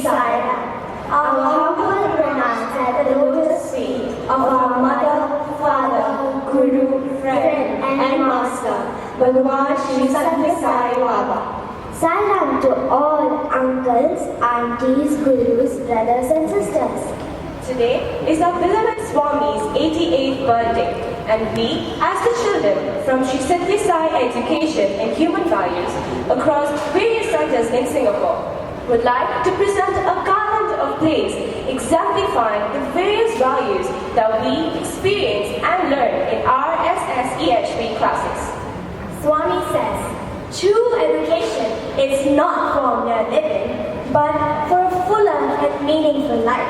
Sai Ram. Our humble pranams at the lotus feet of our mother, father, guru, friend and master, Bhagavan Shri Sathya Sai Baba. Salam to all uncles, aunties, gurus, brothers and sisters. Today is our beloved Swami's 88th birthday, and we, as the children from Shri Sathya Sai Education and Human Values across various centers in Singapore, would like to present a garland of plays exemplifying the various values that we experience and learn in our SSEHV classes. Swami says, true education is not for mere living, but for a fuller and meaningful life.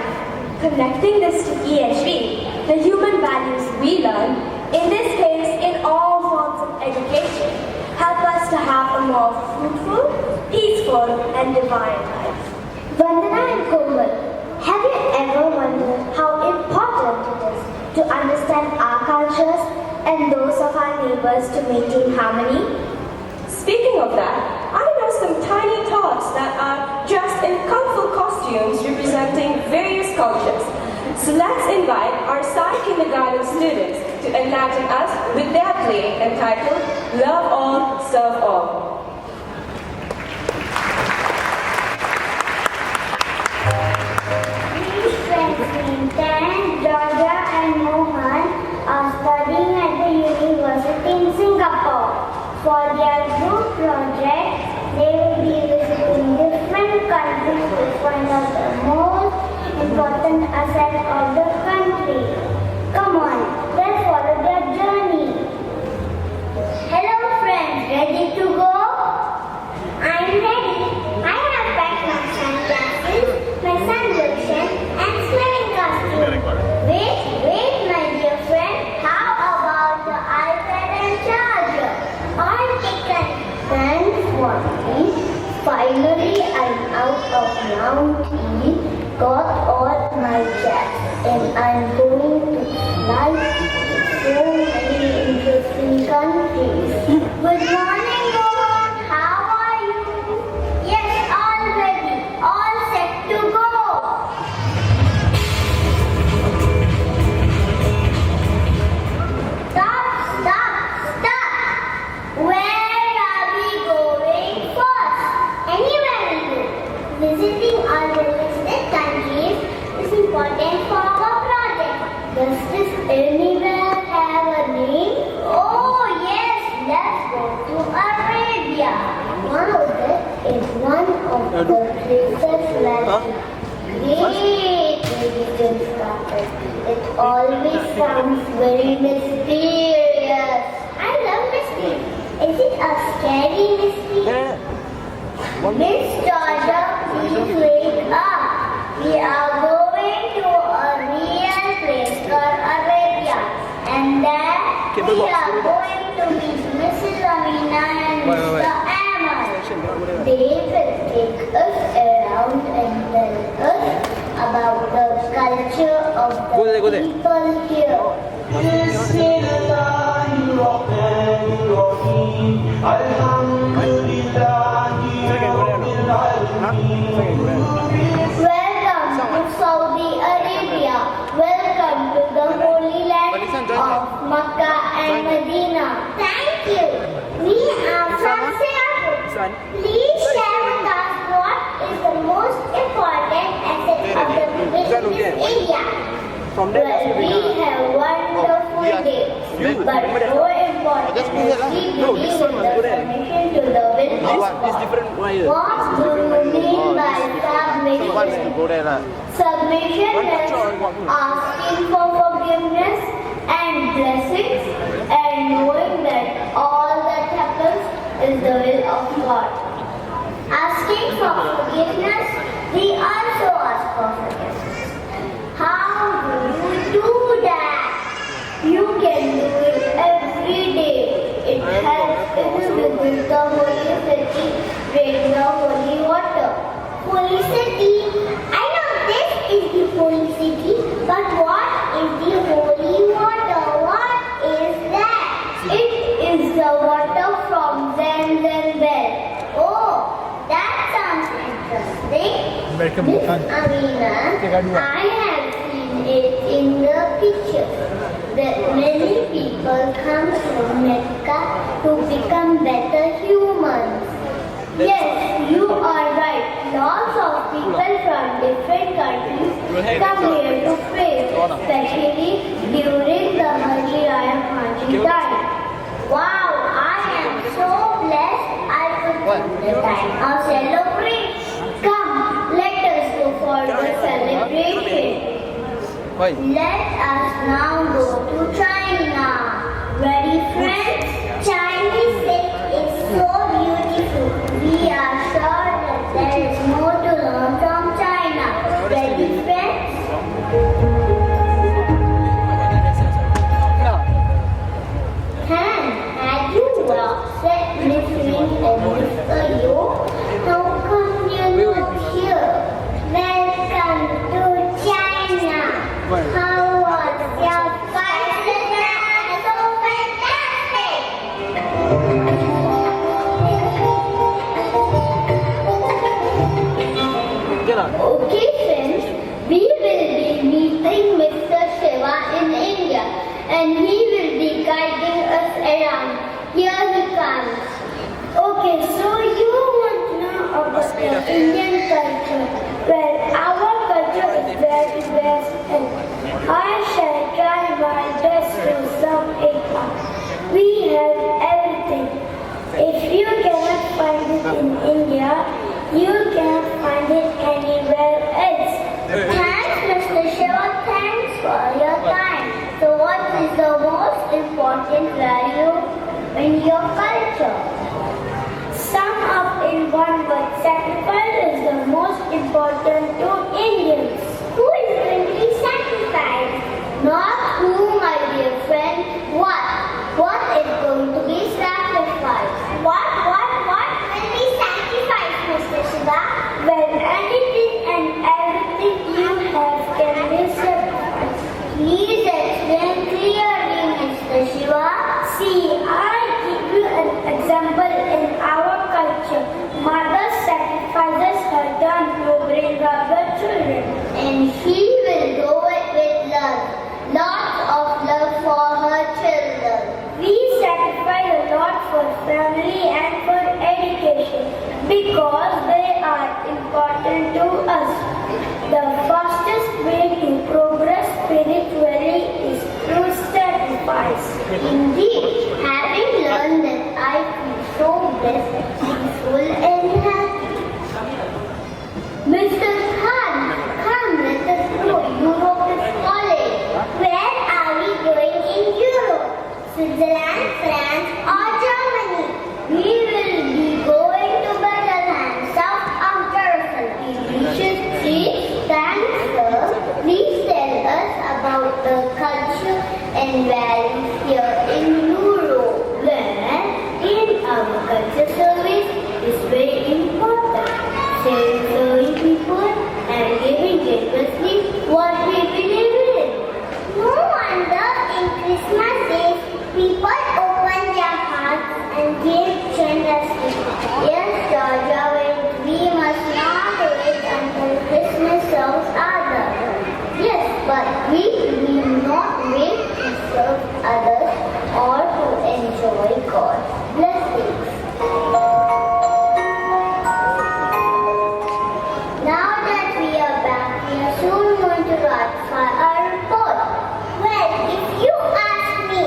Connecting this to EHV, the human values we learn, in this case in all forms of education, help us to have a more fruitful, peaceful and divine life. Vandana and Komal, have you ever wondered how important it is to understand our cultures and those of our neighbors to maintain harmony? Speaking of that, I know some tiny tots that are dressed in colorful costumes representing various cultures. So let's invite our Sai Kindergarten students to enlighten us with their play entitled Love All, Serve All. These friends named Tan, Georgia and Mohan are studying at the university in Singapore. For their group project, they will be visiting different countries to find out the most important asset of the country. Come on, let's follow their journey. Hello friends, ready to go? I'm ready. I have packed my sunglasses, my sun lotion and swimming costume. Wait, my dear friend. How about the iPad and charger? All taken. Thanks, Swami. Finally, I'm out of Mount E, got all my jets, and I'm going to fly to so many interesting countries. Good morning, Mohan. How are you? Yes, all ready. All set to go. Stop. Where are we going first? Anywhere we go. Visiting all the listed countries is important for our project. Does this anywhere have a name? Oh yes, let's go to Arabia. Now this is one of the places where great religion started. It always sounds very mysterious. I love mystery. Is it a scary mystery? Miss Georgia, please wake up. We are going to a real place called Arabia. And then we are going to meet Mrs. Amina and Mr. Ahmad. They will take us around and tell us about the culture of the people here. Welcome to Saudi Arabia. Welcome to the holy land of Makkah and Medina. Thank you. We are from Singapore. Please share with us what is the most important asset of the people in this area. Well, we have wonderful days, but more important is we believe in the submission to the will of God. What do you mean by submission? Submission is asking for forgiveness and blessings and knowing that all that happens is the will of God. Asking for forgiveness, we also ask for forgiveness. How do you do that? You can do it every day. It helps if you visit the holy city, drink the holy water. Holy city? I know this is the holy city, but what is the holy water? What is that? It is the water from Zamzam well. Oh, that sounds interesting. Miss Amina, I have seen it in the picture that many people come to Mecca to become better humans. Yes, you are right. Lots of people from different countries come here to pray, especially during the Haji Raya Haji time. Wow, I am so blessed I could take the time of celebrate. Come, let us go for the celebration. Let us now go to China. Ready, friends? Chinese silk is so beautiful. We are sure that there is more to learn from China. Ready, friends? Han, had you said missing and Mr. Yo? How come you not here? Welcome to China. How was your first day? So fantastic! Okay friends, we will be meeting Mr. Shiva in India and he will be guiding us around. Here he comes. Okay, so you want to know about the Indian culture. Well, our culture is very best and I shall try my best to sum it up. We have everything. If you cannot find it in India, you cannot find it anywhere else. Thanks, Mr. Shiva. Thanks for your time. So what is the most important value in your culture? Sum up in one word. Sacrifice is the most important to Indians. Who is going to be sacrificed? Not who, my dear friend. What? What is going to be sacrificed? What will be sacrificed, Mr. Shiva? Well, anything and everything you have can be sacrificed. Please explain clearly, Mr. Shiva. See, I give you an example in our culture. Mother sacrifices her son to bring up the children. And she will do it with love. Lots of love for her children. We sacrifice a lot for family and for education because they are important to us. The fastest way to progress spiritually is through sacrifice. Indeed, having learned that, I feel so blessed, peaceful and happy. Mr. Khan, come let us go. Europe is calling. Where are we going in Europe? Switzerland, France or Germany? We will be going to Netherlands, south of Jerusalem. Delicious treats. Thanks, sir. Please tell us about the culture and values here in Europe. Well, in our culture service is very important. Serving people and giving generously what we believe in. No wonder in Christmas days people open their hearts and give generously. Yes, Georgia, we must not wait until Christmas serves others. Yes, but we need not wait to serve others or to enjoy God's blessings. Now that we are back, we are soon going to write for our report. Well, if you ask me,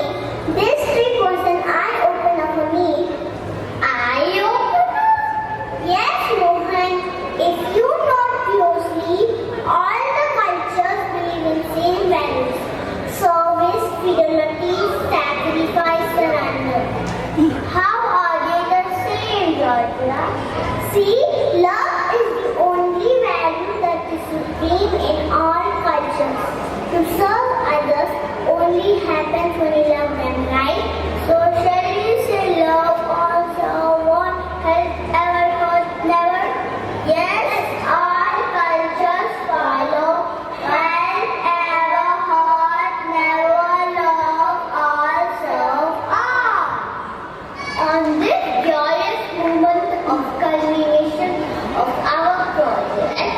this trip was an eye-opener for me. Eye-opener? Yes, Mohan. If you note closely, all the cultures believe in same values. Service, fidelity, sacrifice, surrender. How are they the same, Georgia? See, love is the only value that is supreme in all cultures. To serve others only happens when you love them, right? So shall you say love also what has ever hurt never? Yes, all cultures follow and ever hurt never love all serve all. On this joyous moment of culmination of our project,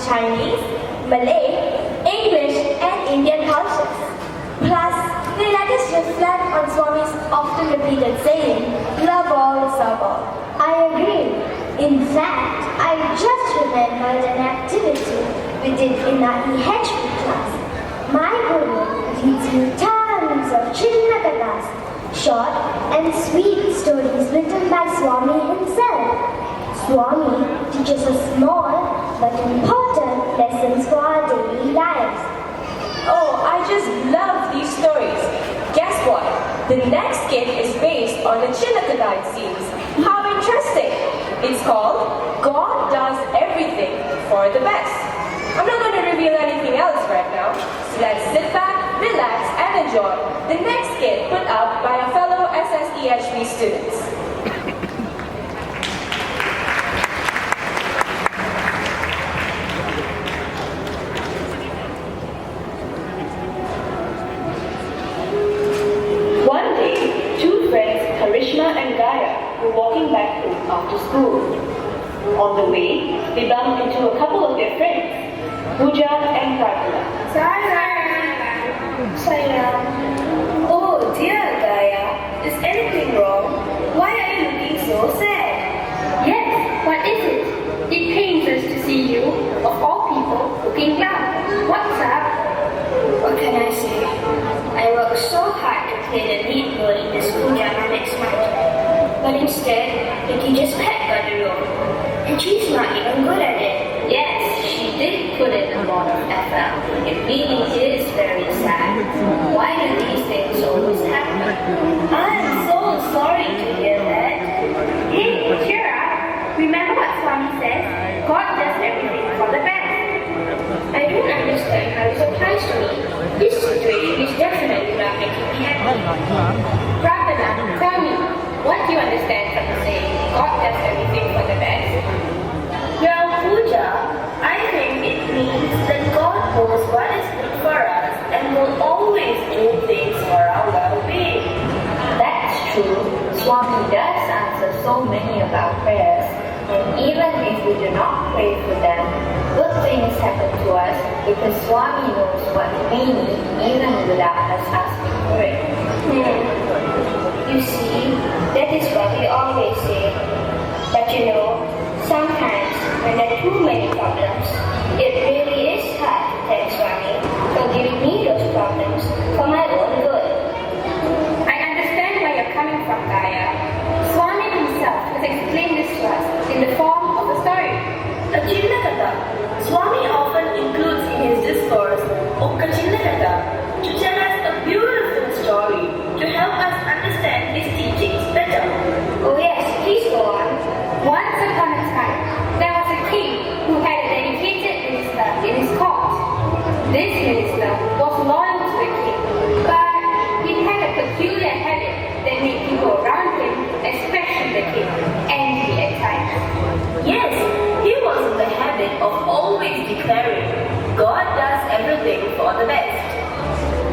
Chinese, Malay, English, and Indian cultures. Plus, they let us reflect on Swami's often repeated saying, love all, serve all. I agree. In fact, I just remembered an activity we did in our SSEHV class. My guru reads me tons of Chinna Kathas, short and sweet stories written by Swami himself. Swami teaches us small but important lessons for our daily lives. Oh, I just love these stories. Guess what? The next skit is based on the Chinnakadai scenes. How interesting! It's called God Does Everything for the Best. I'm not going to reveal anything else right now, so let's sit back, relax, and enjoy the next skit put up by our fellow SSEHV students. One day, two friends, Karishma and Gaya, were walking back home after school. On the way, they bumped into a couple of their friends, Pooja and Pratna. Sayang. Oh dear, Gaya. Is anything wrong? Why are you looking so sad? Yes, what is it? It pains us to see you, of all people, looking glum. What's up? What can I say? I worked so hard to play the lead role in the school drama next month. But instead, the teacher's pet got the role. And she's not even good at it. Yes, she did put in a lot of effort. It really is very sad. Why do these things always happen? I'm so sorry to hear that. Hey, cheer up. Remember what Swami says? God does everything for the best. I don't understand how this applies to me. This situation is definitely not making me happy. Pratna, tell me, what do you understand from the saying, God does everything for the best? Well, Pooja, I think it means that God knows what is good for us and will always do things for our well-being. That's true. Swami does answer so many of our prayers, and even if we do not pray for them, good things happen to us because Swami knows what we need even without us asking for it. You see, that is what we always say. But you know, sometimes when there are too many problems, it really is hard to thank Swami for giving me those problems for my own good. I understand where you're coming from, Gaya. Swami himself has explained this to us in the form of a story. A Chinnakatha. Swami often includes in his discourse Okka Chinnakatha to tell us a beautiful story to help us understand his teachings better. Oh yes, please go on. Once upon a time, there was a king who had a dedicated minister in his court. This minister was loyal to the king, but he had a peculiar habit that made people around him, especially the king, angry at times. Yes, he was in the habit of always declaring, God does everything for the best.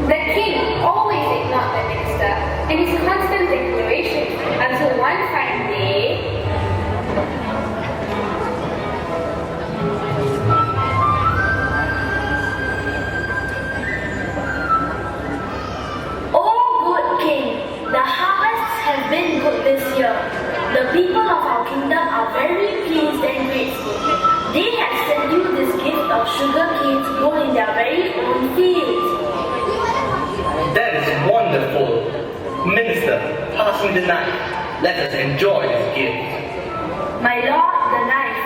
The king always ignored the minister and his constant declaration until one fine day, been good this year. The people of our kingdom are very pleased and grateful. They have sent you this gift of sugar canes grown in their very own fields. That is wonderful. Minister, pass me the knife. Let us enjoy this gift. My lord, the knife.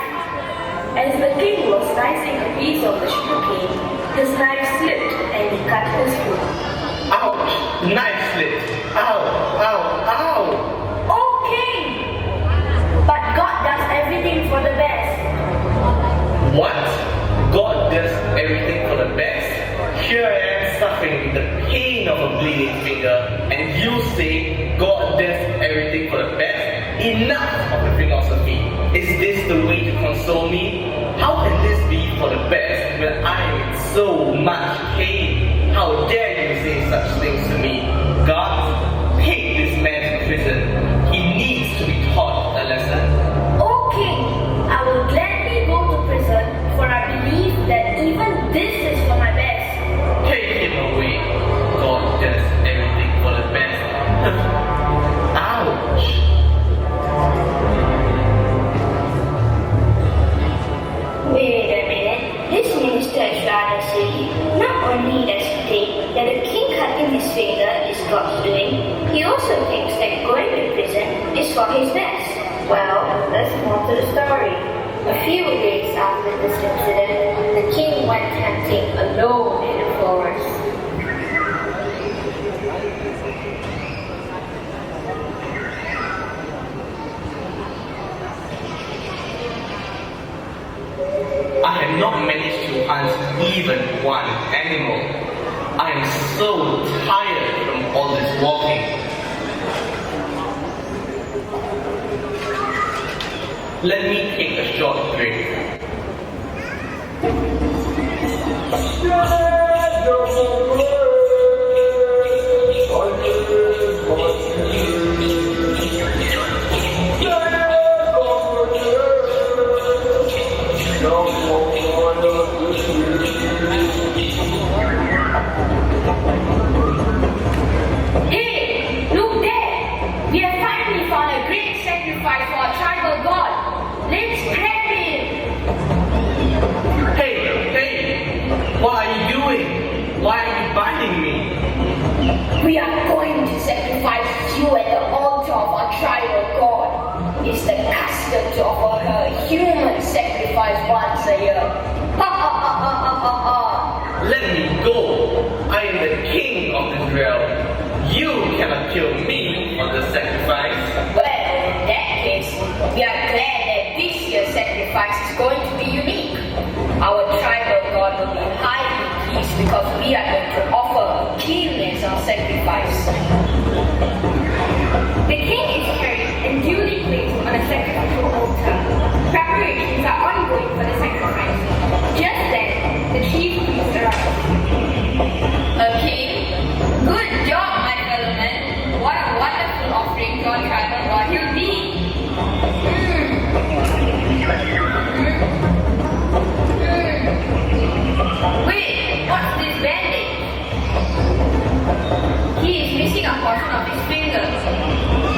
As the king was slicing a piece of the sugar cane, his knife slipped and he cut his foot. Ouch! The knife slipped. Ow! Ow! Ow! Oh, king! But God does everything for the best. What? God does everything for the best? Here I am suffering with the pain of a bleeding finger, and you say God does everything for the best? Enough of the philosophy. Is this the way to console me? How can this be for the best when I am in so much pain? How dare you say such things to me? God, take this man to prison. He needs to be taught a lesson. O king, I will gladly go to prison, for I believe Wait a minute. This minister is rather silly. Not only does he think that the king cutting his finger is God's doing, he also thinks that going to prison is for his best. Well, there's more to the story. A few days after this incident, the king went hunting alone in the forest. I have not managed to hunt even one animal. I am so tired from all this walking. Let me take a short break. Hey, look there! We have finally found a great sacrifice for our tribal god. Let's grab him! Hey! What are you doing? Why are you binding me? We are going to sacrifice you at the altar of our tribal god. It's the custom to offer her a human sacrifice once a year. Ha ha ha ha ha ha ha! Let me go. I am the king of Israel. You cannot kill me for the sacrifice. Well, in that case, we are glad that this year's sacrifice is going to be unique. Our tribal god will be highly pleased because we are going to offer a king as our sacrifice. The king is carried and duly placed on a sacrificial altar. Preparations are ongoing for the sacrifice. Just then, the chief priest arrives. A king? Good job, my fellow men. What a wonderful offering to our tribal god you'll be. Wait, what's this bandage? He is missing a portion of his finger.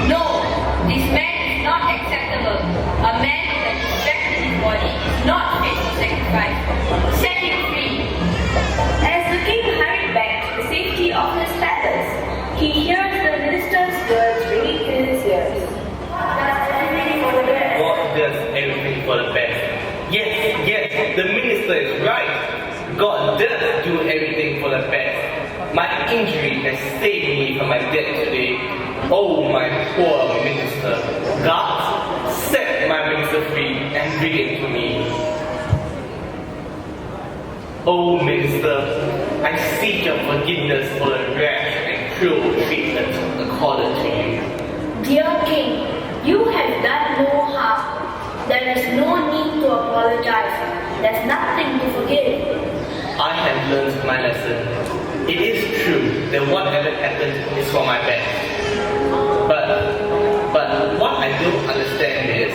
No, this man is not acceptable. A man who has defected his body is not fit for sacrifice. Set him free. As the king hurried back to the safety of his palace, he hears the minister's words ringing in his ears. God does everything for the best. Yes, the minister is right. God does do everything for the best. My injury has saved me from my death today. Oh, my poor minister. God, set my minister free and bring it to me. Oh, minister, I seek your forgiveness for the rash and cruel treatment accorded to you. Dear king, you have done no harm. There is no need to apologize. There's nothing to forgive. I have learned my lesson. It is true that whatever happened is for my best. But what I don't understand is,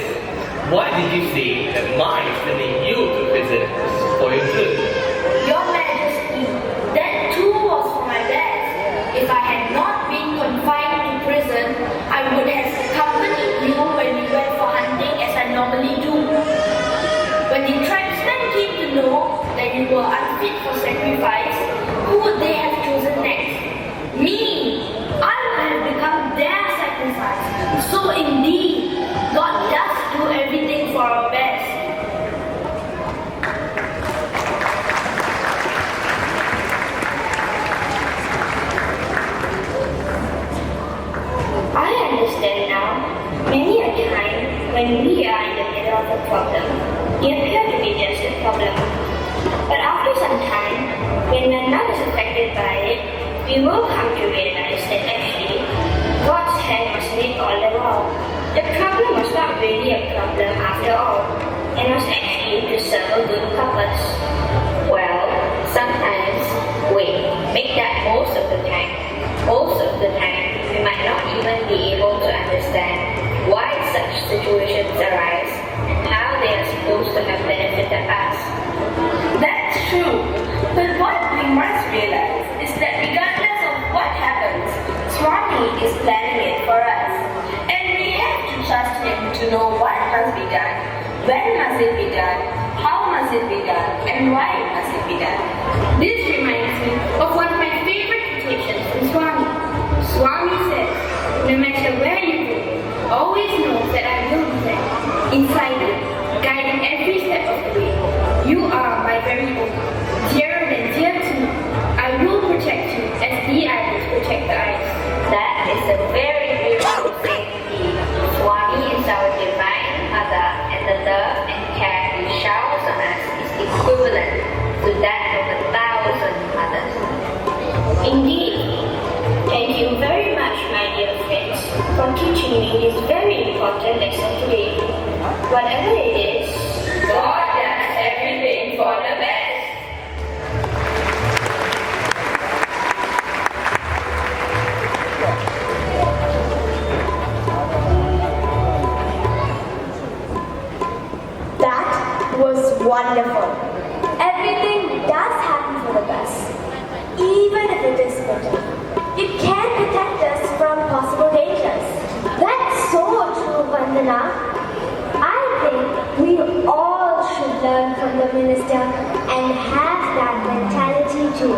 why did you say that my sending you to prison is for your good? Your Majesty, that too was for my best. If I had not been confined to prison, I would have accompanied you when we went for hunting as I normally do. When the tribesmen came to know that you were unfit for sacrifice, who would they have chosen next? Me! I would have become their sacrifice. So indeed, God does do everything for our best. I understand now. Many a time when we are in the middle of a problem, we appear to be just a problem. But after some time, when we're not as affected by it, we will come to realize that actually, God's hand was made all the while. The problem was not really a problem after all, and was actually to serve a good purpose. Well, sometimes we make that most of the time. Most of the time, we might not even be able to understand why such situations arise and how they are supposed to have benefited us. That's true. But what we must realize is that regardless of what happens, Swami is planning it for us. And we have to trust him to know what must be done, when must it be done, how must it and why must it be done? This reminds me of one of my favorite quotations from Swami. Swami says, no matter where you go, always know that I will be there, inside you, guiding every step of the way. You are my very own, dearer than dear to me. I will protect you as the iris protect the eyes. That is a very beautiful thing indeed. Swami is our divine mother, and the love and care he showers on us is equivalent to that of 1,000 mothers. Indeed. Thank you very much, my dear friends, for teaching me this very important lesson today. Whatever it is, God does everything for the best. That was wonderful. Everything does happen for the best, even if it is bitter. It can protect us from possible dangers. That's so true, Vandana. I think we all should learn from the minister and have that mentality too.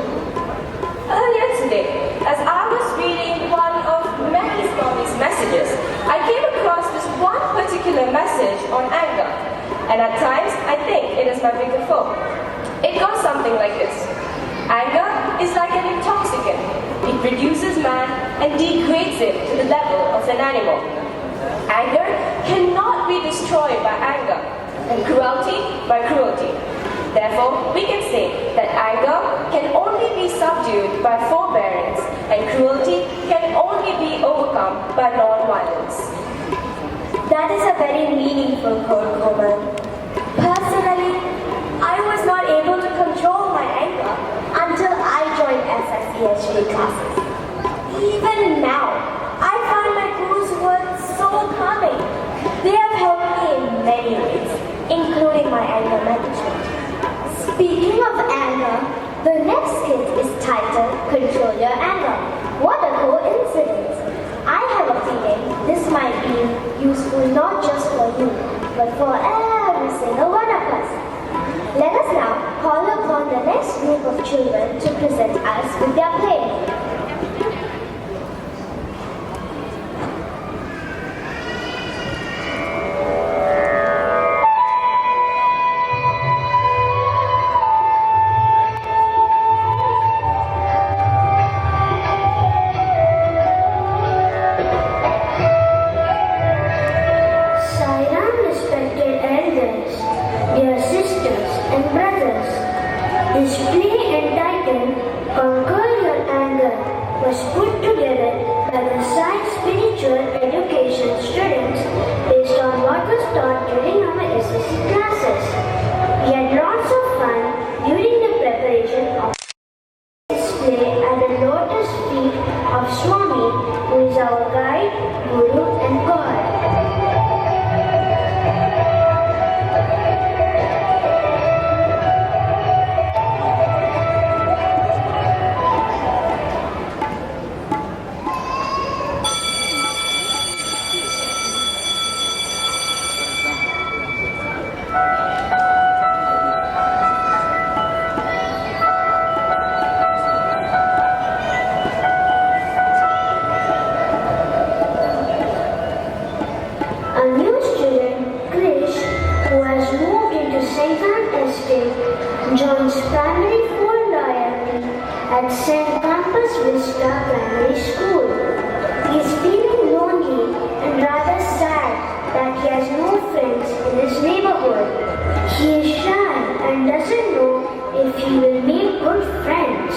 Earlier today, as I was reading one of many Swami's messages, I came across this one particular message on anger. And at times, I think it is my bigger foe. It goes something like this. Anger is like an intoxicant. It reduces man and degrades him to the level of an animal. Anger cannot be destroyed by anger, and cruelty by cruelty. Therefore, we can say that anger can only be subdued by forbearance, and cruelty can only be overcome by non-violence. That is a very meaningful quote, Komal. Personally, I was not able to control my anger until I joined SSEHV classes. Even now, I find my guru's words so calming. They have helped me in many ways, including my anger management. Speaking of anger, the next skit is titled Control Your Anger. What a coincidence! I have a feeling this might be useful not just for you, but for every single one of us. Let us now call upon the next group of children to present us with their play. This play entitled Conquer Your Anger was put together by the Science Spiritual Education students based on what was taught during our SSC classes. We had lots of fun during the preparation of this play at the lotus feet of Swami, who is our guide, guru and God. Joins primary 4 loyalty at St. Campus Vista Primary School. He is feeling lonely and rather sad that he has no friends in his neighborhood. He is shy and doesn't know if he will make good friends.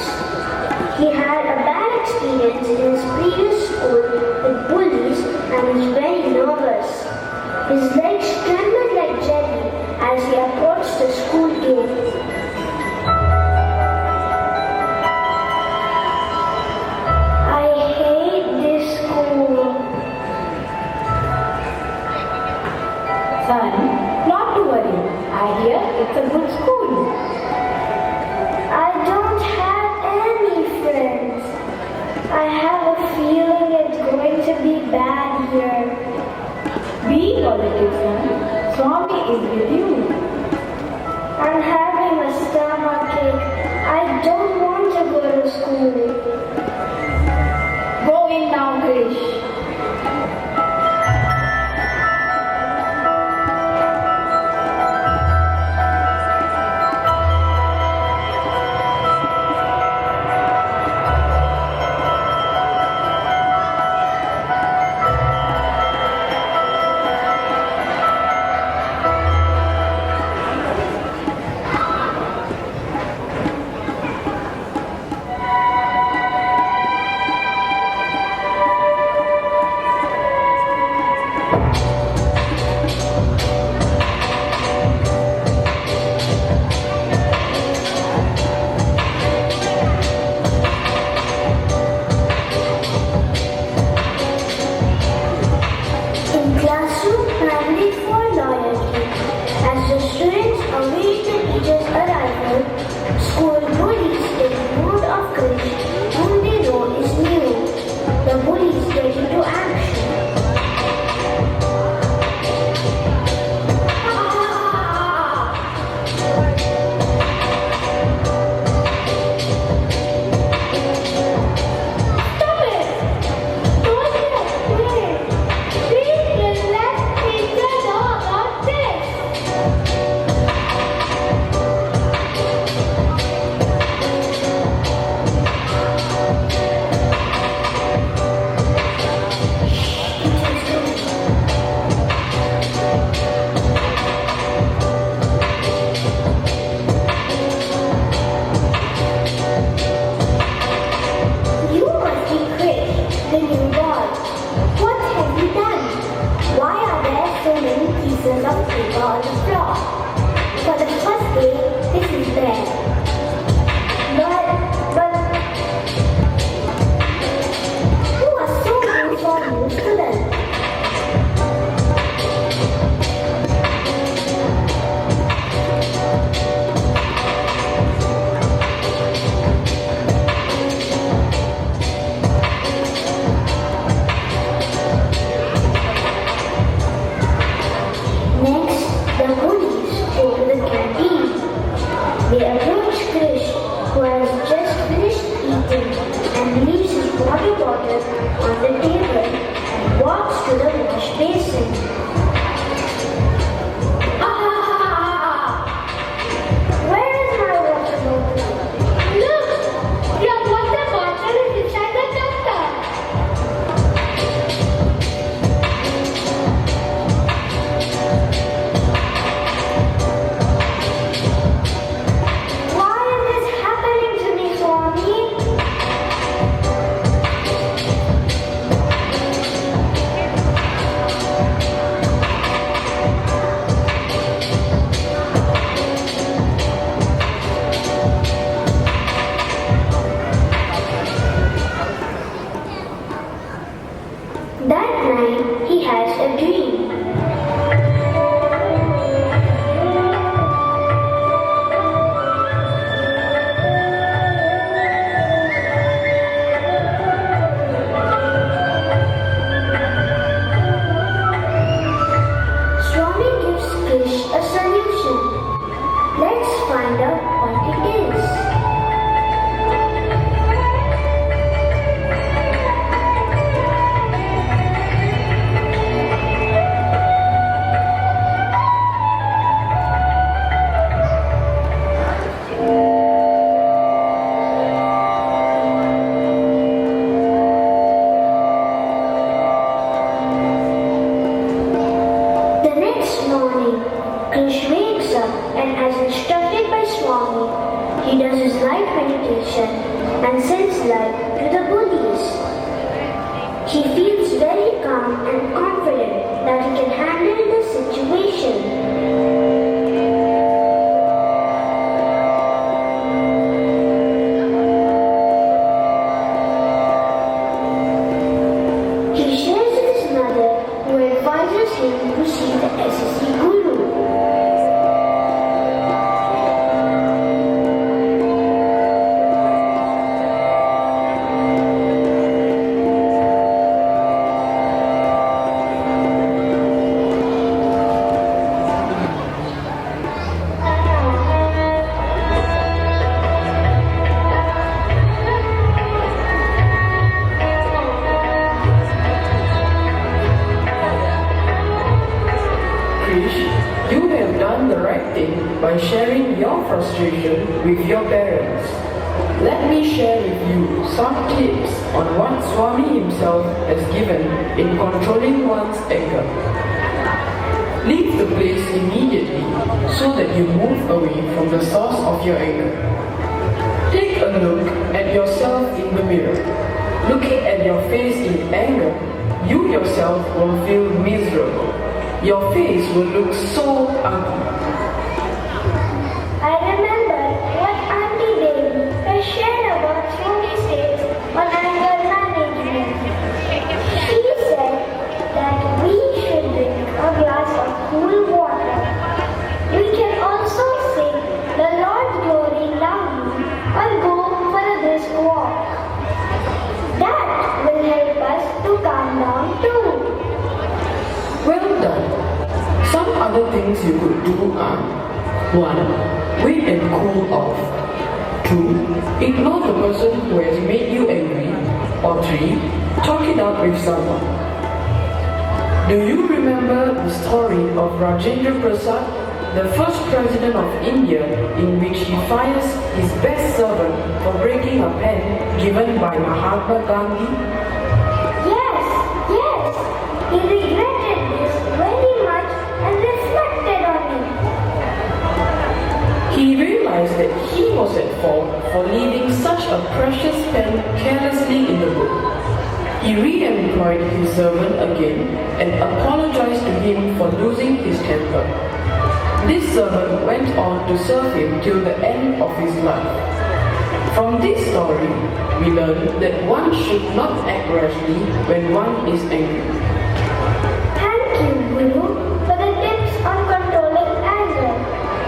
He had a bad experience in his previous school with bullies and is very nervous. His legs trembled like jelly as he approached the school gate. Son, not to worry. I hear it's a good school. I don't have any friends. I have a feeling it's going to be bad here. Be positive, son. Swami is with you. I'm having a I don't want to go to school. Go in now, Krish. In classroom, primary for loyalty. As the students await the teacher's arrival, school bullies take note of Krish, whom they know is new. The bullies get into action. Stop it! Don't get afraid. Please let teacher know about this. You must be Krish, the new boy. What have you done? Why are there so many pieces of paper on the floor? For the first day, this is there. But, who are so rude for new students? Next, the bullies go to the canteen. They approach Krish, who has just finished eating, and leaves his water bottle on the table and walks to the wash basin. Where is my water bottle? Look! Your water bottle is inside the dumpster. Why is this happening to me, Swami? That night, he has a dream. Swami gives Krish a solution. Let's find out what it is. The next morning, Krish wakes up and, as instructed by Swami, he does his light meditation and sends light to the bullies. He feels very calm and confident that he can handle the situation. He shares with his mother, who advises him to see the SSE Guru. frustration with your parents. Let me share with you some tips on what Swami himself has given in controlling one's anger. Leave the place immediately so that you move away from the source of your anger. Take a look at yourself in the mirror. Looking at your face in anger, you yourself will feel miserable. Your face will look so ugly. I remember what Auntie Devi has shared about Swami's tips on anger management. She said that we should drink a glass of cool water. We can also sing the Lord's glory loudly or go for a brisk walk. That will help us to calm down too. Well done. Some other things you could do are 1. Wait and cool off. 2. Ignore the person who has made you angry. Or 3. Talk it out with someone. Do you remember the story of Rajendra Prasad, the first president of India, in which he fires his best servant for breaking a pen given by Mahatma Gandhi? Yes. He regretted this very much and reflected on it. He realized that he was at fault for leaving such a precious pen carelessly in the book. He re-employed his servant again and apologized to him for losing his temper. This servant went on to serve him till the end of his life. From this story, we learn that one should not act rashly when one is angry. Thank you, Guru, for the tips on controlling anger.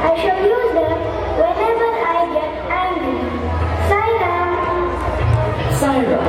I shall use them whenever I get angry. Sai Ram. Saira.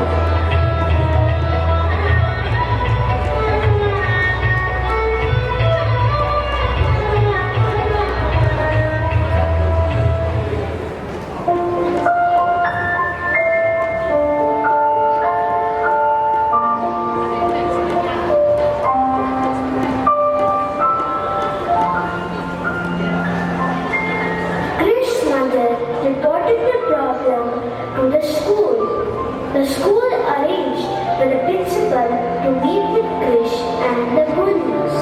The school arranged for the principal to meet with Krish and the bullies.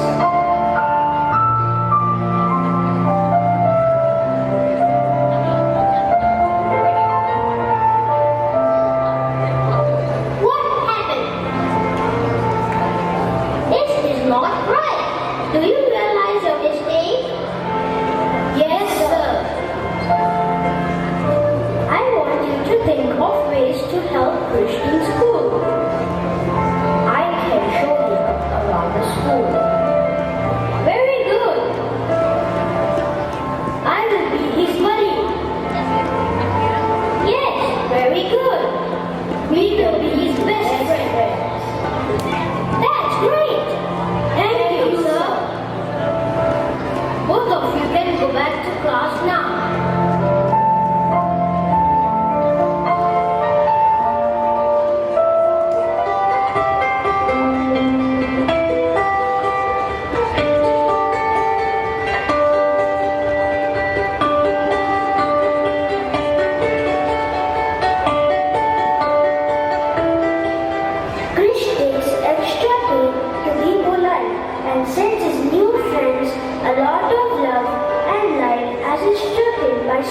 What happened? This is not right. Do you realize your mistake? Yes, sir. I want you to think of ways to help Krish in school. I can show him around the school. Very good. I will be his buddy. Yes, very good. We will be his best friends. That's great. Thank you, sir. Both of you can go back to class now.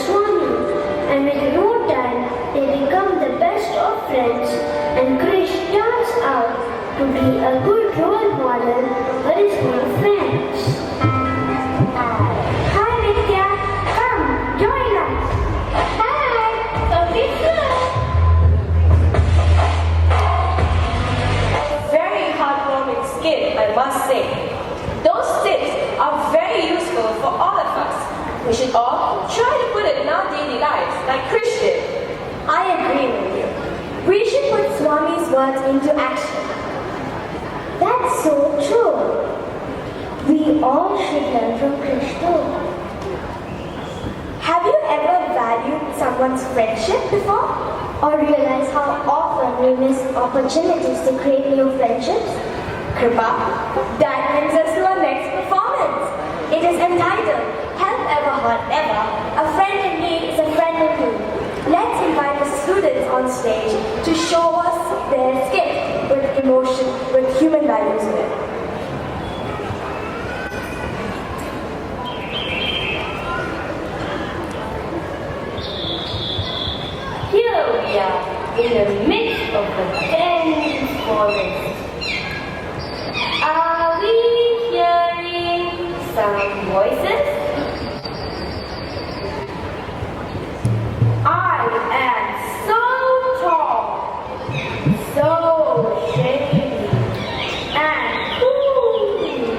Swami, and with no time they become the best of friends, and Krish turns out to be a good role model for his new friends. Hi Nitya, come join us. Hi, okay sir. Very heartwarming skit, I must say. Those tips are very useful for all of us. We should all try to put it in our daily lives, like Krish did. I agree with you. We should put Swami's words into action. That's so true. We all should learn from Krish too. Have you ever valued someone's friendship before? Or realized how often we miss opportunities to create new friendships? Kripa, that brings us to our next performance. It is entitled Help Ever Hurt Ever, A Friend in Need in the midst of a dense forest. Are we hearing some voices? I am so tall, so shady, and cool.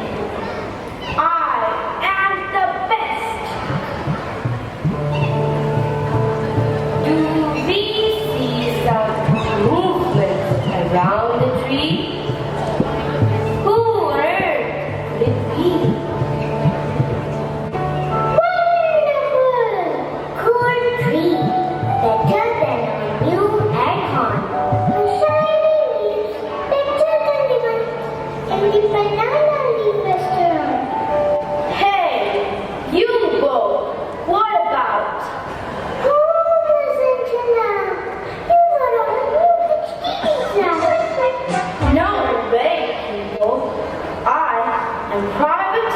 I am the best. Do we see some movement around the tree? Who on earth could it be? Wonderful! Cool tree. Better than a new aircon. A shiny leaves. Better than the one in the banana leaf restaurant. Hey, you both, what about? Oh, listen to now. You are on a new HDs now. No way, people. I am private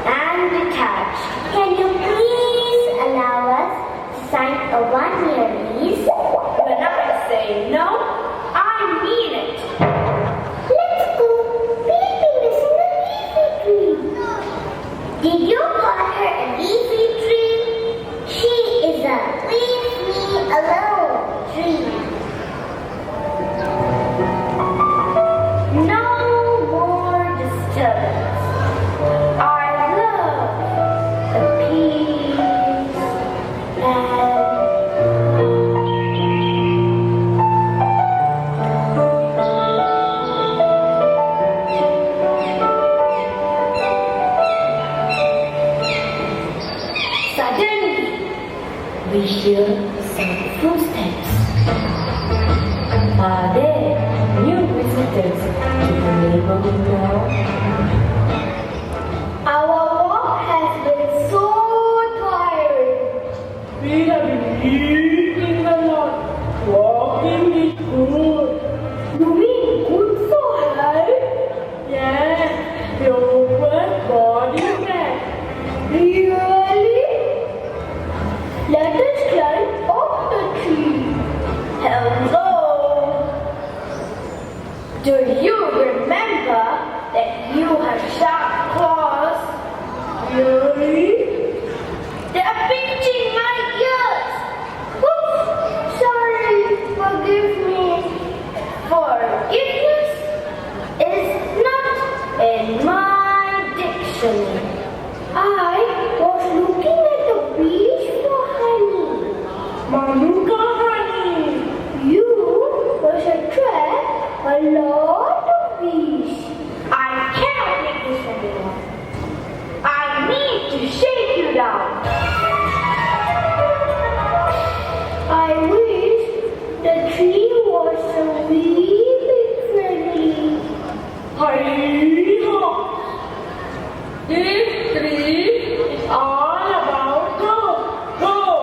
and detached. Can you please allow us to sign a 1-year lease? When I say no, I mean it. Let's go. We'll be missing the leafy tree. Did you call her a leafy tree? She is a leave me alone tree. No more disturbance. I love the peace and suddenly we hear some footsteps. Are there new visitors to the neighborhood now? Our walk has been so tiring. We have been eating a lot. Walking is good. You mean good for health? Yes, your body fat. Really? Let us climb up the tree. Hello! Do you remember that you have sharp claws? Really? They are pinching my ears! Oops, sorry, forgive me. Forgiveness is not in my dictionary. I was looking at the beach for honey. Manuka honey. You was a trap a lot of bees. I cannot make this anymore. I need to shake you down. I wish the tree was a wee bit friendly. Hi-ha. This tree is all about go. Well,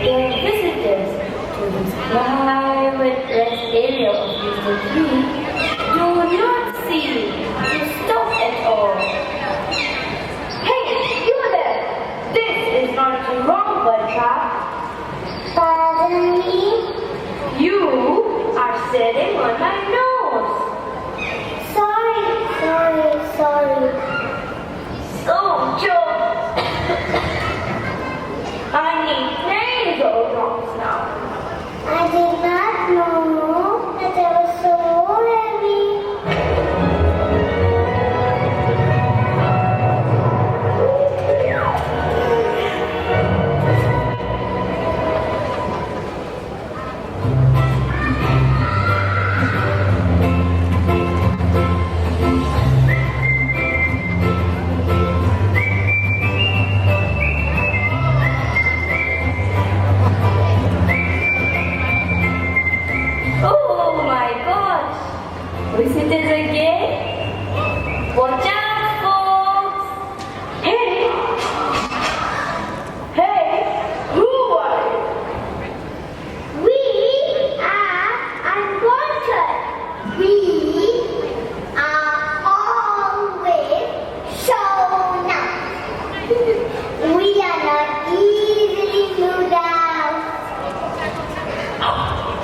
the visitors to this private rest area of Mr. Tree do not seem to stop at all. Hey, you there! This is not the wrong bird trap. Pardon me? You are sitting on my nose. Sorry. So, Joe, I need nasal drops now. I did not know that I was so heavy.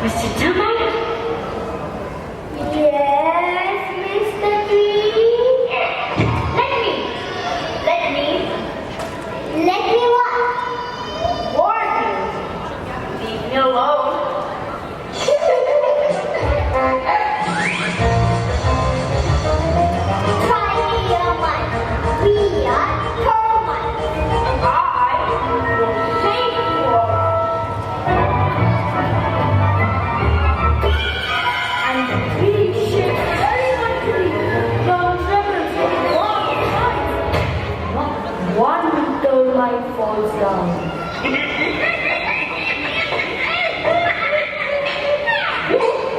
Mr. Termite? Yes, Mr. Tree. Let me what? Warn you. Leave me alone. Try your mind. We are termites. I will save you all. And the tree shakes very muchly. Your tremors will walk behind. One termite falls down.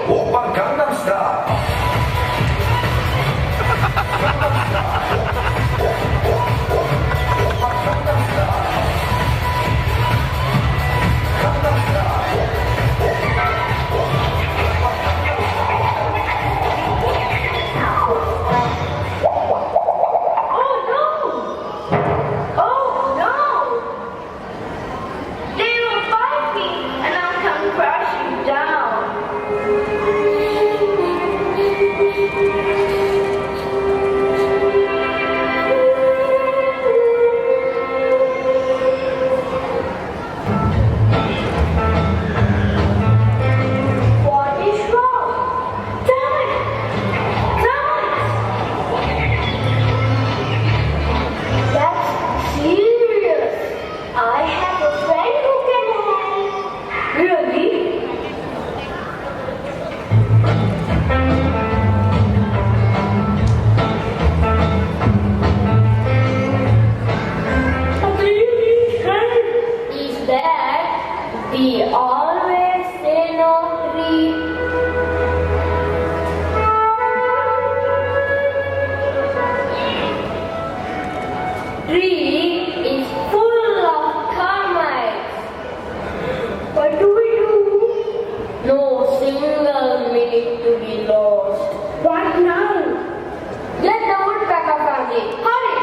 오빠 강남스타일. Oh no! They will fight me and I'll come crashing down. What is wrong? Damn it! That's serious. I have a friend who can help. Really? But do you need help? Is that the always say no tree? Tree is full of termites. What do we do? No single minute to be lost. What now? Get the woodpecker family. Hurry!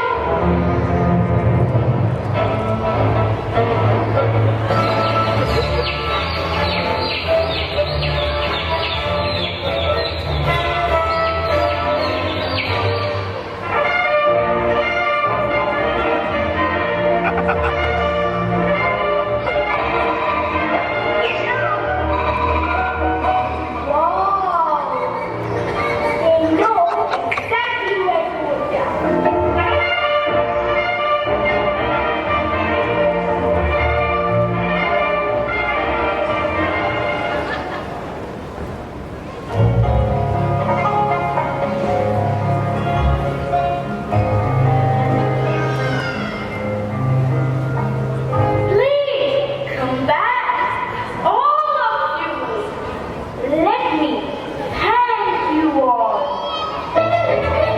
Wow! They know exactly where to look down. Please come back, all of you. Let me thank you all.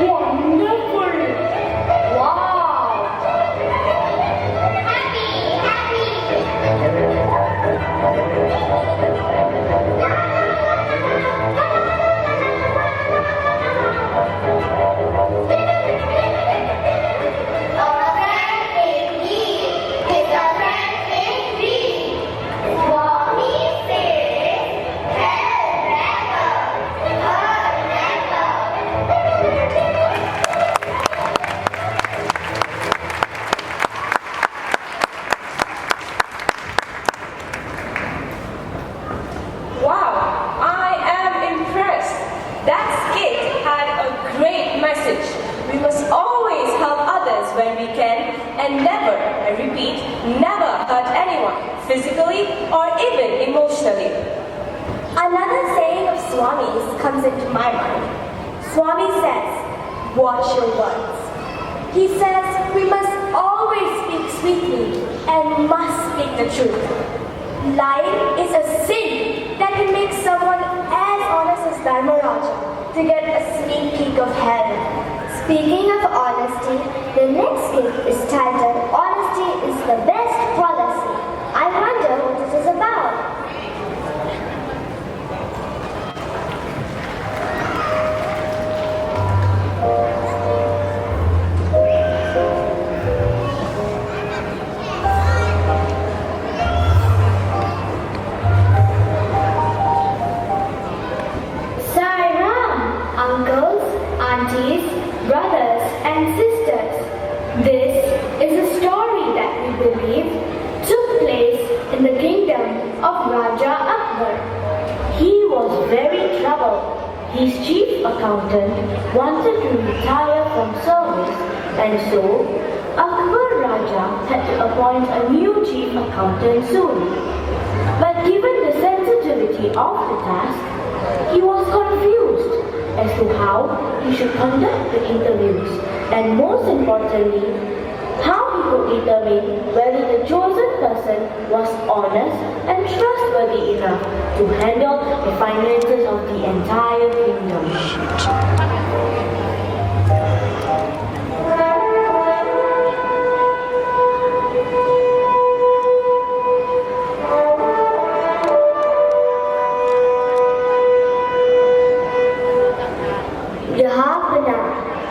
Wonderful! Wow! Wow, I am impressed. That skit had a great message. We must always help others when we can and never, I repeat, never hurt anyone, physically or even emotionally. Another saying of Swami's comes into my mind. Swami says, watch your words. He says we must always speak sweetly and must speak the truth. Lying is a sin that can make someone as honest as Dharmaraja to get a sneak peek of hell. Speaking of honesty, the next gift is titled Honesty is the Best Policy. I wonder what it is about. of Raja Akbar. He was very troubled. His chief accountant wanted to retire from service, and so Akbar Raja had to appoint a new chief accountant soon. But given the sensitivity of the task, he was confused as to how he should conduct the interviews, and most importantly, how he could determine whether the chosen person was honest and trustworthy enough to handle the finances of the entire kingdom.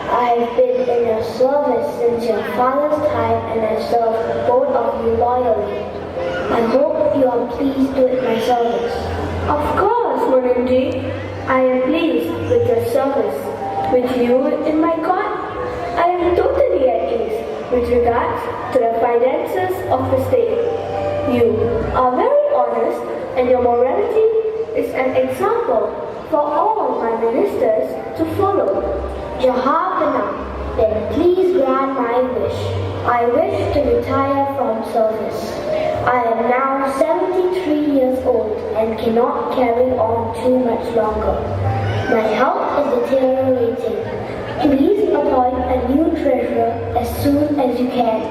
I have been in your service since your father's time and I served both of you loyally. I hope you are pleased with my service. Of course, Munimji. I am pleased with your service. With you in my court, I am totally at ease with regards to the finances of the state. You are very honest and your morality is an example for all my ministers to follow. Jahannaam, then please grant my wish. I wish to retire from service. I am now 73 years old and cannot carry on too much longer. My health is deteriorating. Please appoint a new treasurer as soon as you can.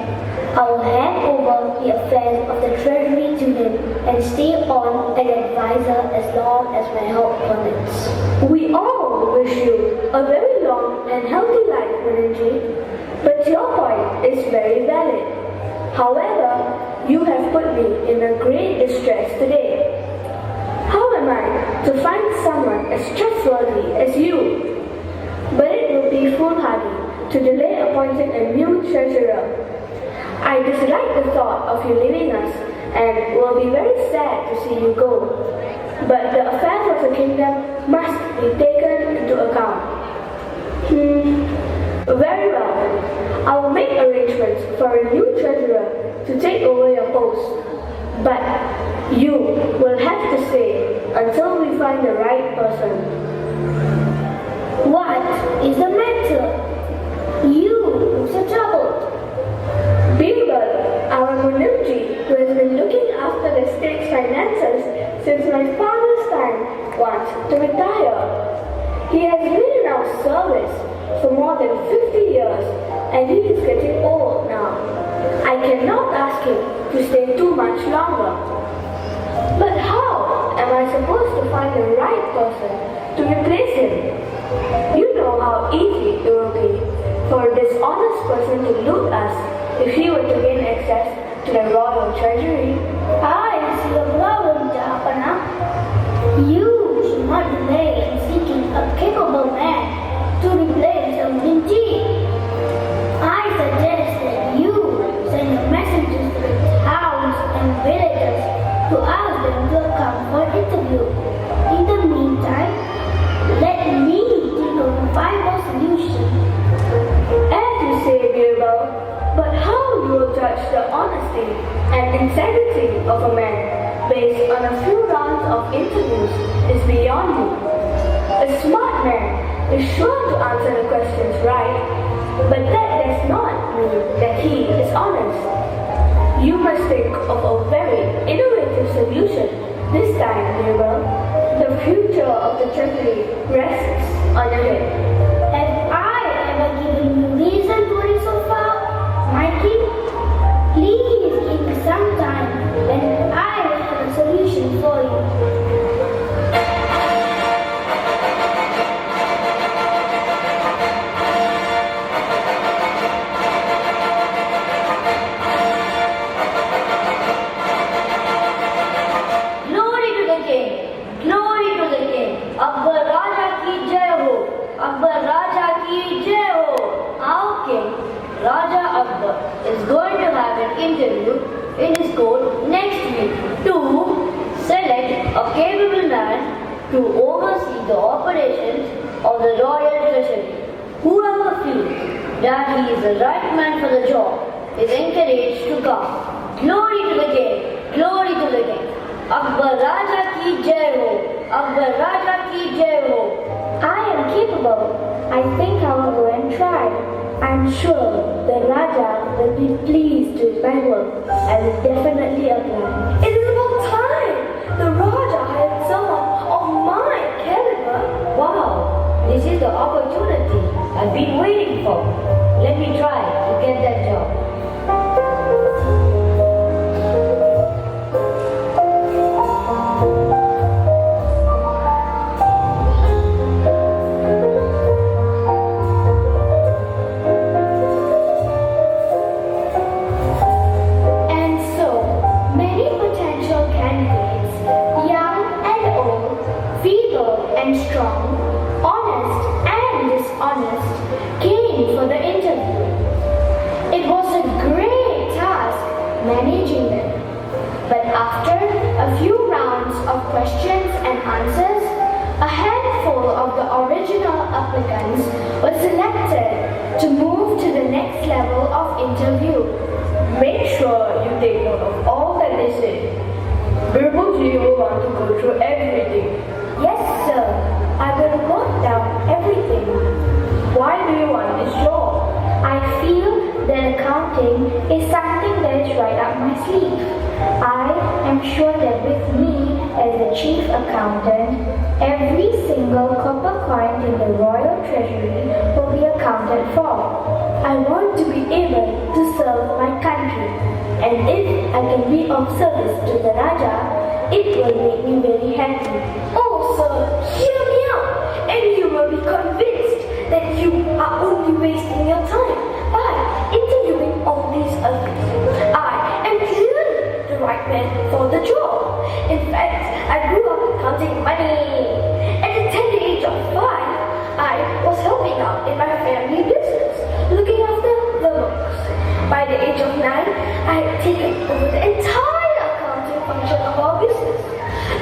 I will hand over the affairs of the treasury to him and stay on an advisor as long as my health permits. We all wish you a very long and healthy life, Munimji. But your point is very valid. However, you have put me in a great distress today. How am I to find someone as trustworthy as you? But it will be foolhardy to delay appointing a new treasurer. I dislike the thought of you leaving us and will be very sad to see you go. But the affairs of the kingdom must be taken into account. Very well then. I will make arrangements for a new treasurer to take over your post. But you will have to stay until we find the right person. What is the matter? You look so troubled. Birbal, our Munimji, who has been looking after the state's finances since my father's time, wants to retire. He has been in our service for more than 50 years and he is getting old now. I cannot ask him to stay too much longer. But how am I supposed to find the right person to replace him? You know how easy it will be for a dishonest person to loot us if he were to gain access to the royal treasury. I see the problem, Jahannaam. You should not delay in seeking a capable man to replace your Munimji. I suggest that you send your messengers to the towns and villages to ask them to come for an interview. In the meantime, let me think of a viable solution. As you say, Birbal, but how you will judge the honesty and integrity of a man based on a few rounds of interviews is beyond me. A smart man is sure to answer the questions right, but that does not mean that he is honest. You must think of a very innovative solution this time, Birbal. The future of the treasury rests on your head. Have I ever given you reason to worry so far, my king? Please give me some time and I will have a solution for you. Akbar Raja ki jai ho! Akbar Raja ki jai ho! Our king, Raja Akbar, is going to have an interview in his court next week to select a capable man to oversee the operations of the royal treasury. Whoever feels that he is the right man for the job is encouraged to come. Glory to the king! Glory to the king! Akbar Raja ki jai ho. Akbar Raja ki jai ho. I am capable. I think I will go and try. I am sure the Raja will be pleased with my work. I will definitely apply. It is about time. The Raja hired someone of my caliber. Wow, this is the opportunity I've been waiting for. Let me try to get that job. And so, many potential candidates, young and old, feeble and strong, honest and dishonest, came for the interview. It was a great task managing them. But after a few rounds of questions and answers, a handful of the original applicants were selected to move to the next level of interview. Make sure you take note of all that they say. Birbuji will want to go through everything. Yes, sir. I will note down everything. Why do you want this job? I feel that accounting is something that is right up my sleeve. I am sure that with me as the chief accountant, every single copper coin in the royal treasury will be accounted for. I want to be able to serve my country, and if I can be of service to the Raja, it will make me very happy. Oh, sir, hear me out, and you will be convinced that you are only wasting your time by interviewing all these others. I am clearly the right man for the job. In fact, I grew up counting money. At the tender age of 5, I was helping out in my family business, looking after the books. By the age of 9, I had taken over the entire accounting function of our business.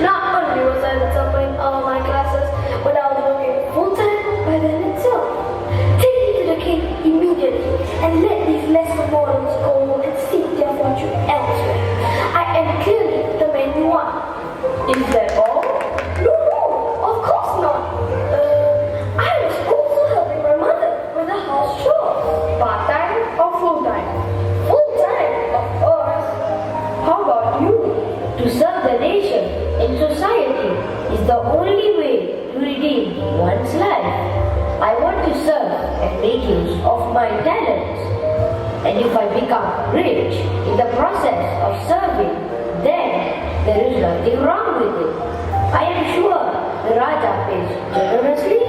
Not only was I the topper in all my classes, but I was working full-time by then itself. Take me to the king immediately and let these lesser mortals go and seek their fortune elsewhere. I am clearly the man you want. Is that all? No, of course not. I was also helping my mother with the house chores. Part-time or full-time? Full-time, of course. How about you? To serve the nation and society is the only way to redeem one's life. I want to serve and make use of my talents. And if I become rich in the process of serving, then there is nothing wrong with it. I am sure the Raja pays generously.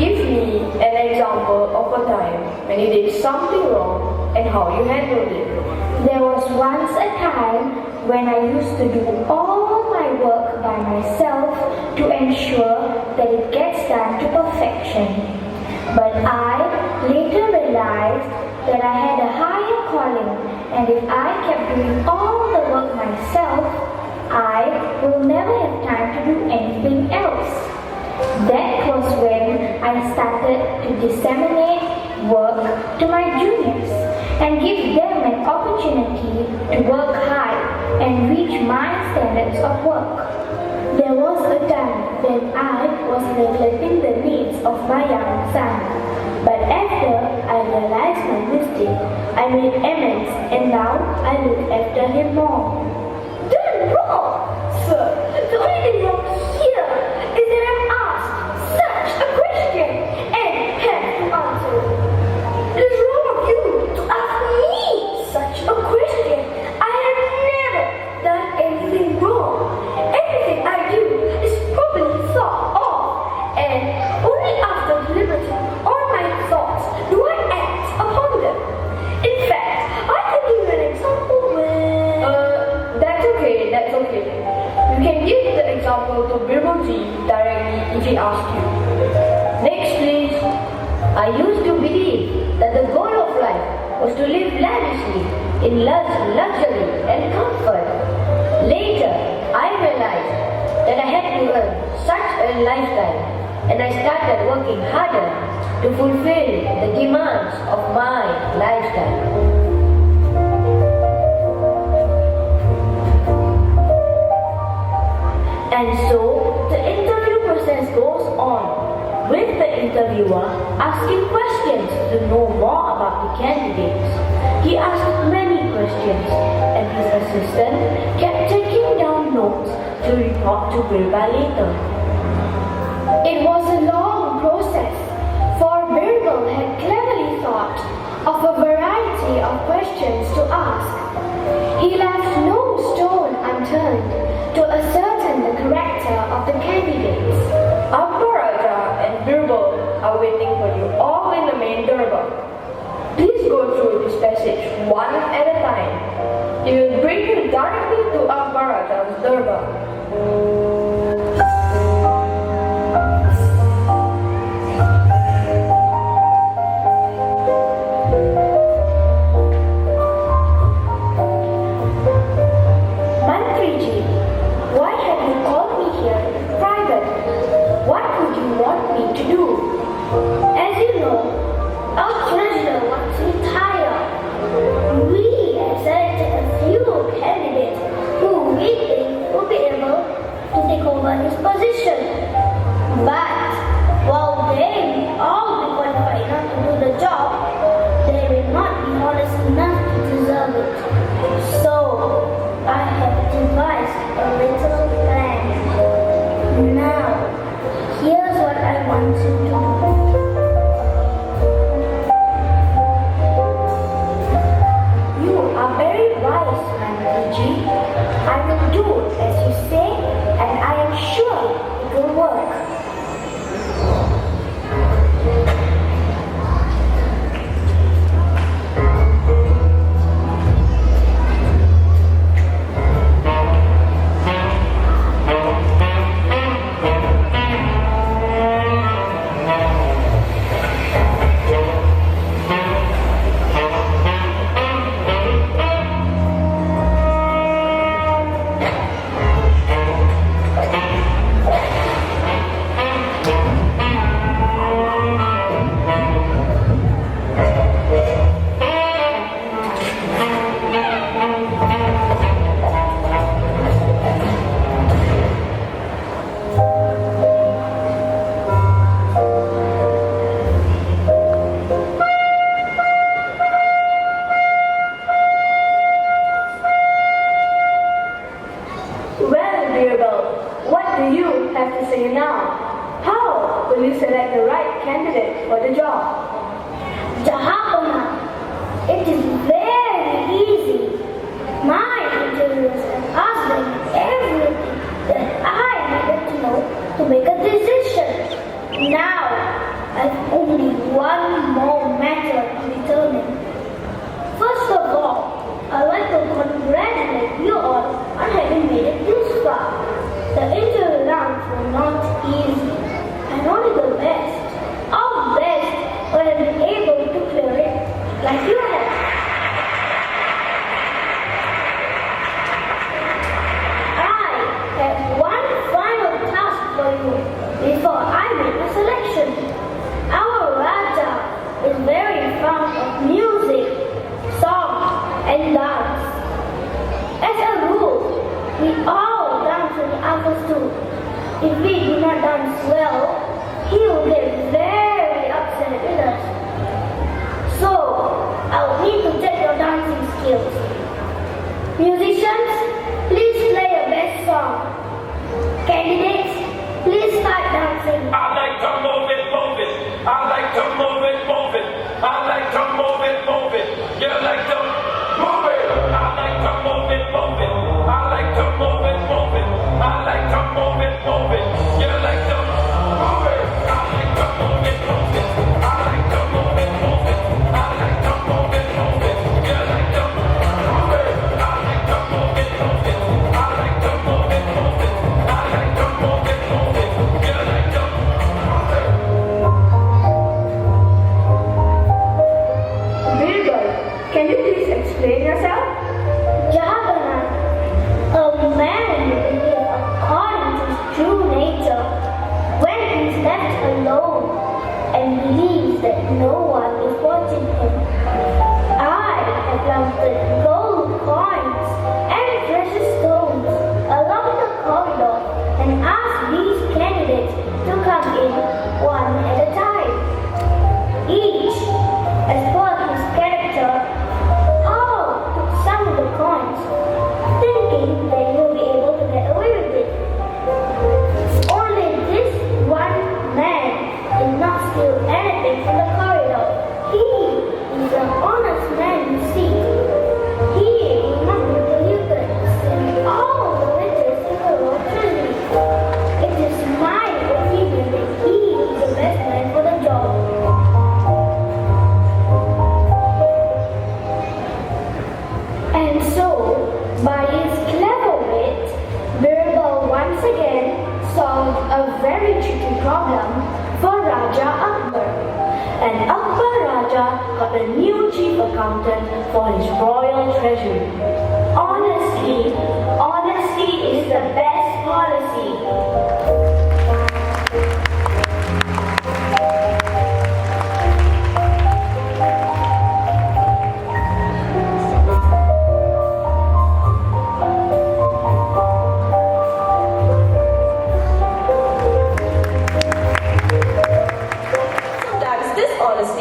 Give me an example of a time when you did something wrong and how you handled it. There was once a time when I used to do all my work by myself to ensure that it gets done to perfection. But I later realized that I had a higher calling, and if I kept doing all the work myself, I will never have time to do anything else. That was when I started to disseminate work to my juniors and give them an opportunity to work hard and reach my standards of work. There was a time when I was neglecting the needs of my young son. But after I realized my mistake, I made amends and now I look after him more. Done wrong, sir. The only thing wrong here is that I'm asked such a question and have to answer it. It is wrong of you to ask me such a question. I have never done anything wrong. Everything I do is properly thought of, and only after deliberating on my thoughts do I act upon them. In fact, I can give you an example when... That's okay. You can give the example to Birbuji directly if he asks you. Next, please. I used to believe that the goal of life was to live lavishly in luxury and comfort. Later, I realized that I had to earn such a lifestyle, and I started working harder to fulfill the demands of my lifestyle. And so the interview process goes on, with the interviewer asking questions to know more about the candidates. He asked many questions, and his assistant kept taking down notes to report to Birba later. It was a long process, for Birbal had cleverly thought of a variety of questions to ask. He left no stone unturned to ascertain the character of the candidates. Raja and Birbal are waiting for you all in the main Durbar. Please go through this passage one at a time. It will bring you directly to Raja's Durbar. Mantriji, why have you called me here in private? What would you want me to do? As you know, our treasurer wants to retire. We have selected a few candidates who we think will be able to take over his position. But while they may all be qualified enough to do the job, they will not be honest enough to deserve it. So, I have devised a little plan. Now, here's what I want you to do. You are very wise, Mantriji. I will do as you say, and I am sure it will work. Well, Birbal, what do you have to say now? How will you select the right candidate for the job? Jahapana, it is very easy. My interviewers have asked them everything that I needed to know to make a decision. Now, I've only one more matter to determine. First of all, I'd like to congratulate you all on having made it this far. The interview rounds were not easy, and only the best of best would have been able to clear it like you have. I have one final task for you before I make a selection. Our Raja is very fond of music, song, and dance. As a rule, we all dance when the others do. If we do not dance well, he will get very upset with us. So, I'll need to check your dancing skills. Musicians, please play your best song. Candidates, please start dancing. I like to move it, move it. I like to move it, move it. I like to move it, move it. You like to move it. I like to move it, move it. I like to move it, move it. I like to move it, move it. You like to move it. I like to move it, move it. I like to move it, move it. I like to move it, move it. You like to move it. I like to move it, move it. I like to move it, move it. I like to move it, move it. You like to move it. Birbal, can you please explain yourself? Jahavana, a man will behave according to his true nature when he is left alone and believes that no one is watching him. I have planted gold coins and precious stones along the corridor and solved a very tricky problem for Raja Akbar. And Akbar Raja got a new chief accountant for his royal treasury. Honestly, honesty is the best policy.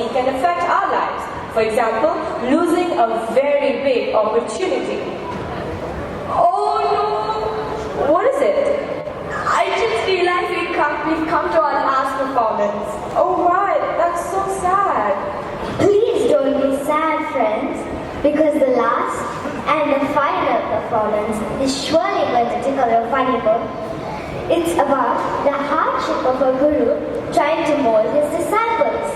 Can affect our lives. For example, losing a very big opportunity. Oh no! What is it? I just realized we've come to our last performance. Oh right, that's so sad. Please don't be sad, friends, because the last and the final performance is surely going to tickle your funny bone. It's about the hardship of a guru trying to mold his disciples.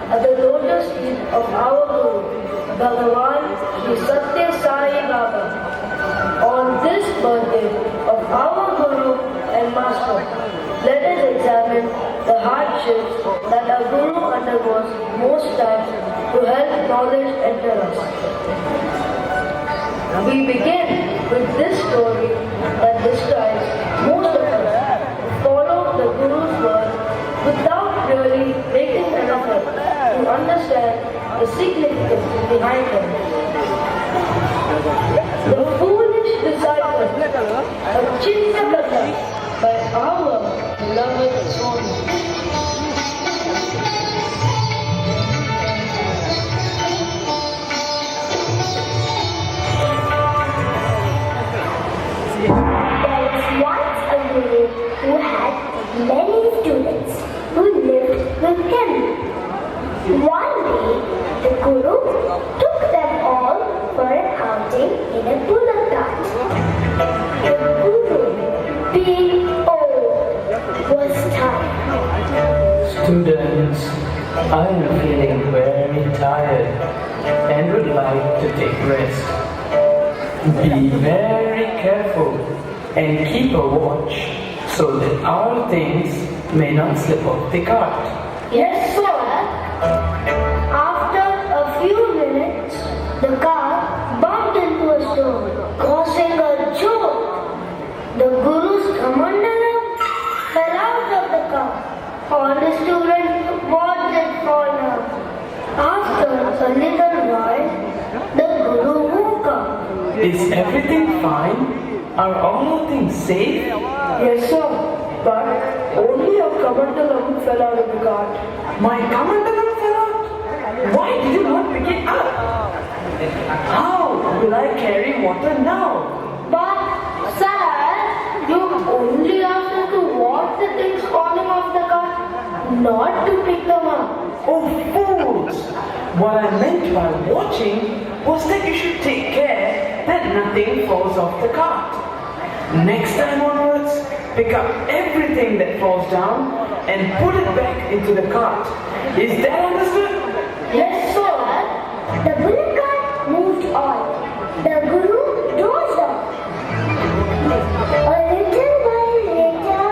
At the lotus feet of our Guru, Bhagavan Sri Satya Sai Baba. On this birthday of our Guru and Master, let us examine the hardships that our Guru undergoes most times to help knowledge enter us. We begin with this story that describes most of us who follow the Guru's words without really making an effort to understand the significance behind them. The Foolish Disciple of Chintakatha by our beloved Swami. There was once a guru who had many students who lived with him. One day, the guru took them all for an outing in a bullock cart. The guru, being old, was tired. Students, I am feeling very tired and would like to take rest. Be very careful and keep a watch so that our things may not slip off the cart. Yes, sir. After a few minutes, the car bumped into a stone, causing a jolt. The guru's kamandala fell out of the car. All the students watched it fall down. After a little while, the guru woke up. Is everything fine? Are all things safe? Yes, sir, but only a kamandalam fell out of the cart. My kamandalam fell out? Why did you not pick it up? How will I carry water now? But, sir, you only asked us to watch the things falling off the cart, not to pick them up. Oh, fools! What I meant by watching was that you should take care that nothing falls off the cart. Next time onwards, pick up everything that falls down and put it back into the cart. Is that understood? Yes, sir. The bullock cart moved on. The guru dozed off. A little while later,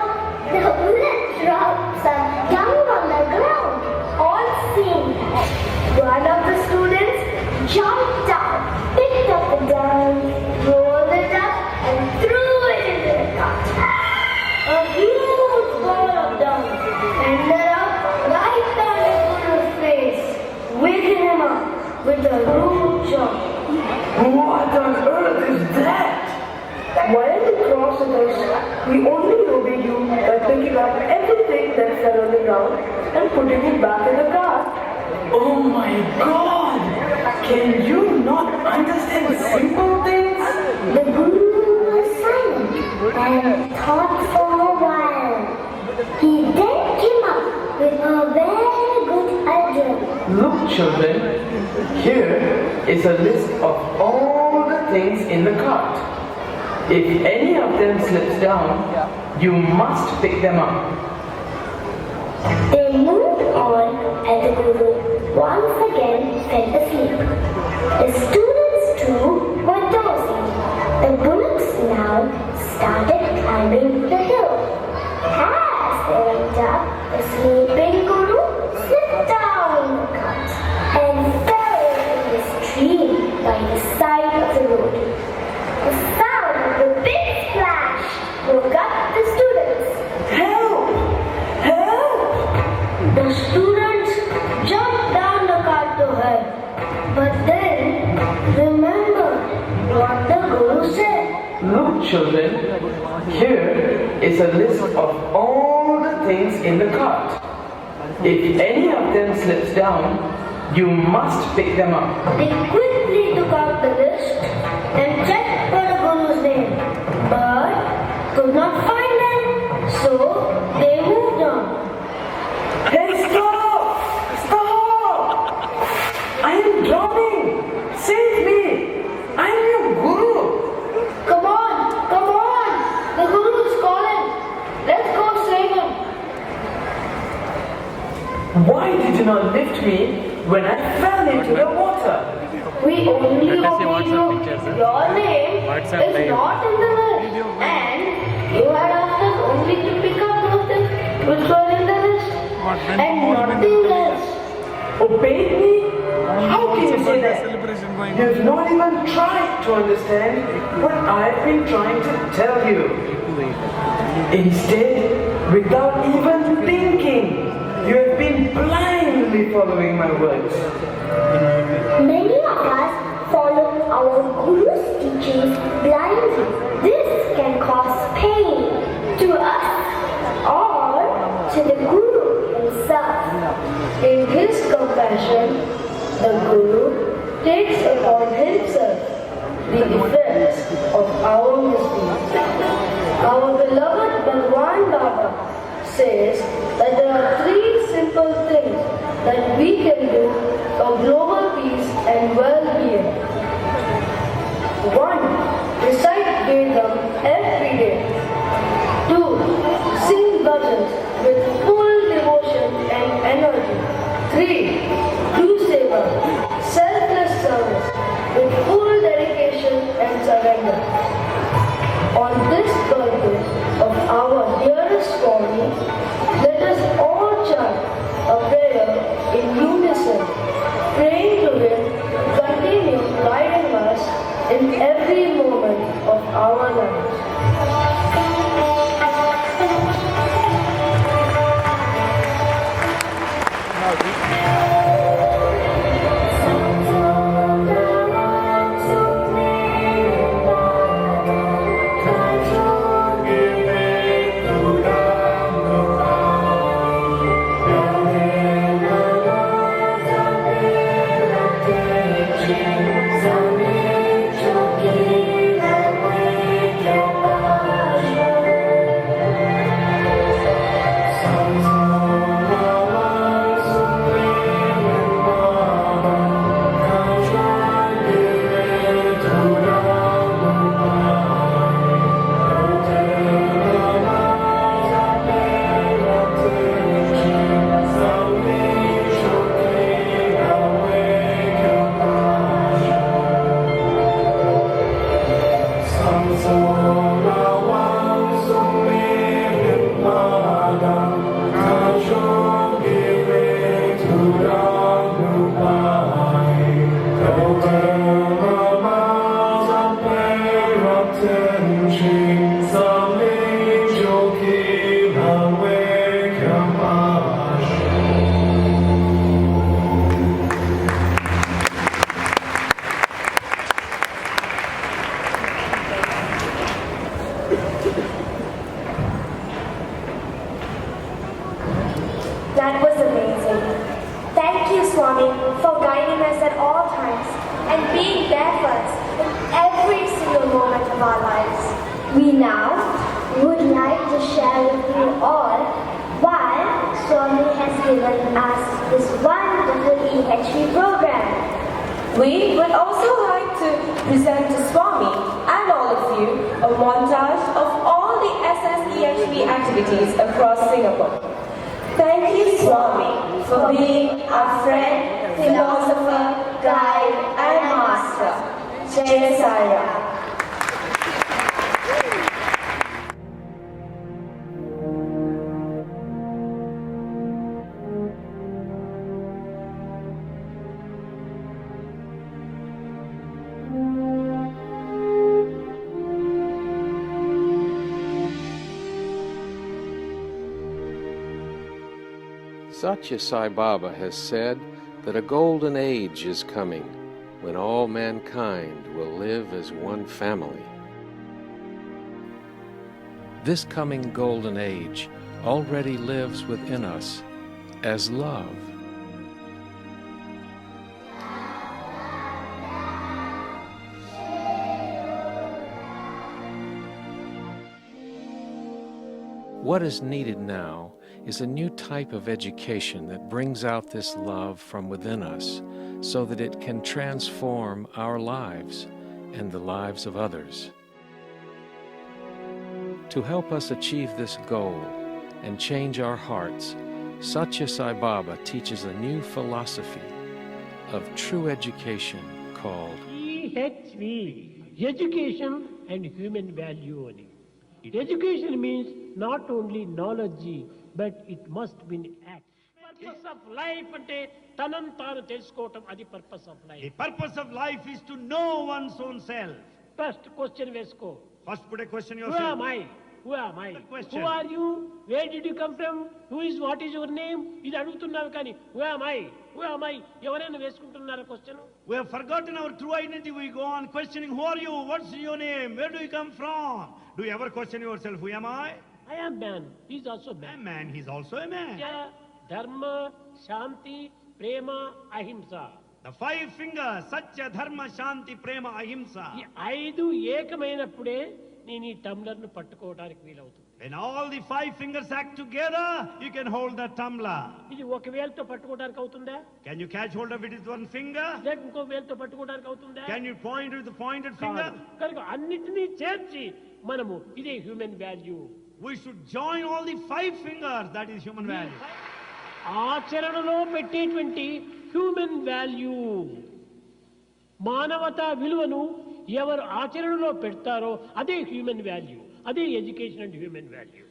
the bullet dropped some dung on the ground. All seen. One of the students jumped up, picked up the dung, rolled it up, and threw it into the cart. A huge ball of dung ended up right on the guru's face, waking him up with a rude jump. What on earth is that? Why are you cross with us? We only obeyed you by picking up everything that fell on the ground and putting it back in the cart. Oh my God! Can you not understand simple things? The guru was silent and thought for a while. He then came up with a very good idea. Look, children, here is a list of all the things in the cart. If any of them slips down, you must pick them up. They moved on and the Guru once again fell asleep. The students too were dozing. The bullocks now started climbing the hill. As they went up, the sleeping Guru slipped down the cart and fell in the stream by the side of the road. The sound of the big splash woke up the students. Help! Help! The students jumped down the cart to help, but then remembered what the Guru said. Look, children, here is a list of all the things in the cart. If any of them slips down, you must pick them up. They quickly took out the list and checked for the Guru's name, but could not find them, so they moved on. Hey, stop! Stop! I am drowning! Save me! I am your Guru! Come on! Come on! The Guru is calling! Let's go save him! Why did you not lift me when I fell into the water? We only obeyed you. Your name is not in the list. And you had asked us only to pick up those things which were in the list. And nothing else. Obeyed me? How can you say that? You have not even tried to understand what I've been trying to tell you. Instead, without even thinking, you have been blindly following my words. Many of us follow our Guru's teachings blindly. This can cause pain to us or to the Guru himself. In his compassion, the Guru takes upon himself the effects of our misdeeds. Our beloved Bhagwan Baba says that there are 3 simple things that we can do for global peace and well-being. 1. Recite Vedam every day. 2. Sing bhajans with full devotion and energy. 3. Do seva, selfless service with full dedication and surrender. On this birthday of our dearest Swami, let us all chant a prayer in unison, praying to Him to continue guiding us in every moment of our lives. That was amazing. Thank you, Swami, for guiding us at all times and being there for us in every single moment of our lives. We now would like to share with you all why Swami has given us this wonderful EHV program. We would also like to present to Swami and all of you a montage of all the SSEHV activities across Singapore. Thank you, Swami, for being our friend, philosopher, guide, and master. Jai Sai Ram. Satya Sai Baba has said that a golden age is coming when all mankind will live as one family. This coming golden age already lives within us as love. What is needed now is a new type of education that brings out this love from within us so that it can transform our lives and the lives of others. To help us achieve this goal and change our hearts, Satya Sai Baba teaches a new philosophy of true education called SSEHV, Education and Human Value. Education means not only knowledge, but it must be an act. Purpose of life ante tanan tanu telusukotam adi purpose of life. The purpose of life is to know one's own self. First question vesko. First put a question Who yourself. am I? Who am I? Question. Who are you? Where did you come from? What is your name? Idi adugutunnavu kani who am I? Who am I? Evaraina veskuntunnara question? We have forgotten our true identity. We go on questioning, who are you? What's your name? Where do you come from? Do you ever question yourself, who am I? I am man. He is also man. I'm man. He's also a man. Satya, Dharma, Shanti, Prema, Ahimsa. The 5 fingers, Satya, Dharma, Shanti, Prema, Ahimsa. ఈ 5 ఏకమైనప్పుడే నేను ఈ tumbler ను పట్టుకోవడానికి వీలవుతుంది. When all the 5 fingers act together, you can hold the tumbler. ఇది ఒక వేలుతో పట్టుకోవడానికి అవుతుందా? Can you catch hold of it with one finger? లేక ఇంకో వేలుతో పట్టుకోవడానికి అవుతుందా? Can you point with the pointed finger? కనుక అన్నిటినీ చేర్చి మనము ఇదే human value. We should join all the 5 fingers. That is human value. ఆచరణలో పెట్టేటువంటి హ్యూమన్ వాల్యూ, మానవతా విలువను ఎవరు ఆచరణలో పెడతారో అదే హ్యూమన్ వాల్యూ. అదే education and human value.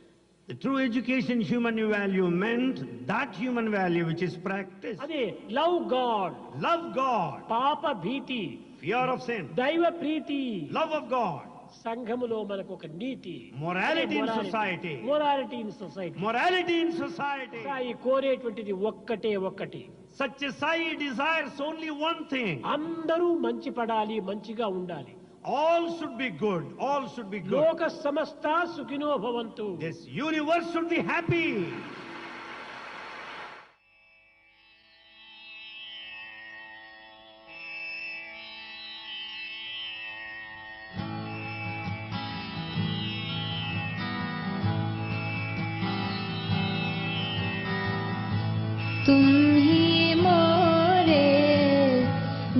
The true education human value meant that human value which is practiced. అదే లవ్ గాడ్, Love God. పాప భీతి, Fear of sin. దైవ ప్రీతి, Love of God. సంఘములో మనకు ఒక నీతి, Morality in society. Morality in society. Morality in society. ఈ కోరేటువంటిది ఒక్కటే ఒక్కటి. Satya Sai desires only one thing. అందరూ మంచి పడాలి, మంచిగా ఉండాలి. All should be good. All should be good. లోక సమస్త సుఖినో భవంతు. This universe should be happy. तुम ही मोरे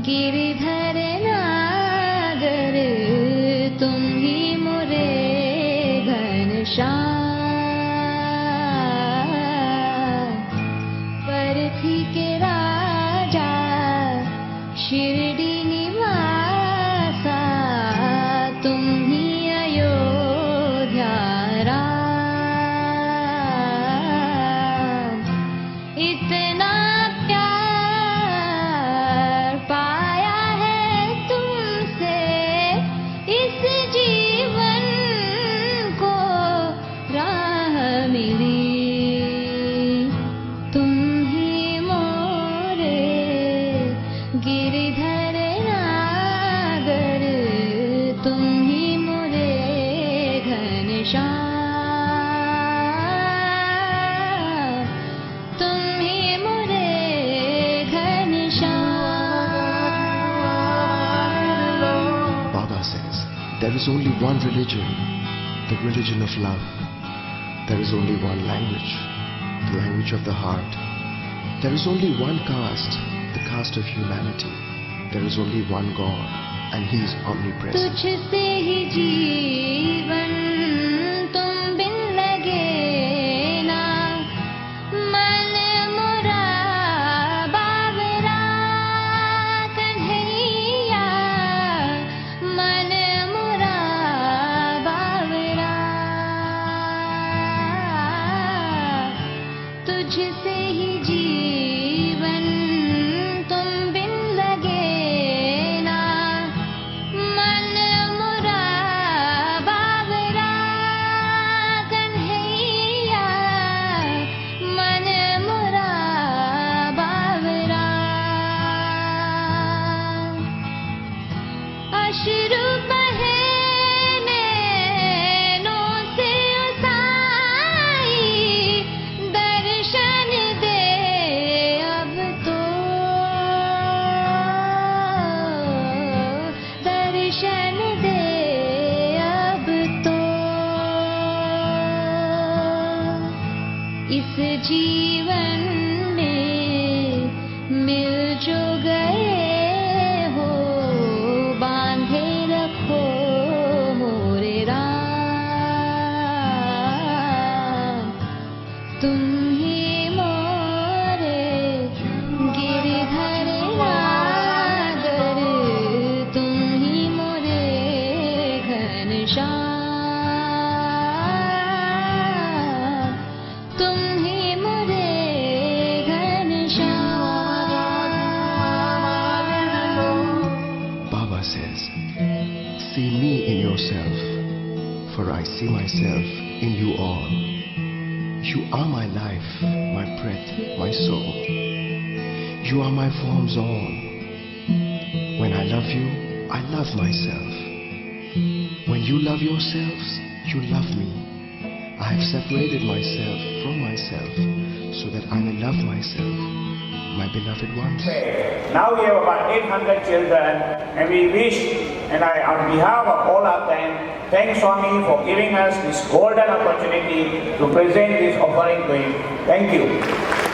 गिरिधर नागर, तुम ही मोरे घनश्याम, परथी के राजा शिरडी निवासा, तुम ही अयोध्या राम। इतना प्यार पाया है तुमसे, इस जीवन को राह मिली। तुम ही मोरे गिरिधर नागर, तुम ही मोरे घनश्याम, तुम ही मोरे Ghanshyam. Baba says, there is only one religion, the religion of love. There is only one language, the language of the heart. There is only one caste, the caste of humanity. There is only one God, and He is omnipresent. तुझसे ही जीवन तुम बिन लगे ना मन मुरा बाबरा कन्हैया मन मुरा बाबरा तुझसे ही जीवन तुम बिन लगे ना मन मुरा बाबरा कन्हैया मन मुरा बाबरा अश्रु बहे नैनों से उसाई दर्शन दे अब तो दर्शन दे अब तो इस जीवन में मिल जो गए हो बांधे रखो मोरे राम तुम ही मोरे गिरधर नागर तुम ही मोरे घनश्याम तुम ही मोरे Ghanshyam Baba says, see me in yourself, for I see myself in you all. You are my life, my breath, my soul. You are my forms all. When I love you, I love myself. When you love yourselves, you love me. I have separated myself from myself so that I may love myself, my beloved ones. Now we have about 800 children, and we wish, and on behalf of all of them, thank Swami for giving us this golden opportunity to present this offering to him. Thank you.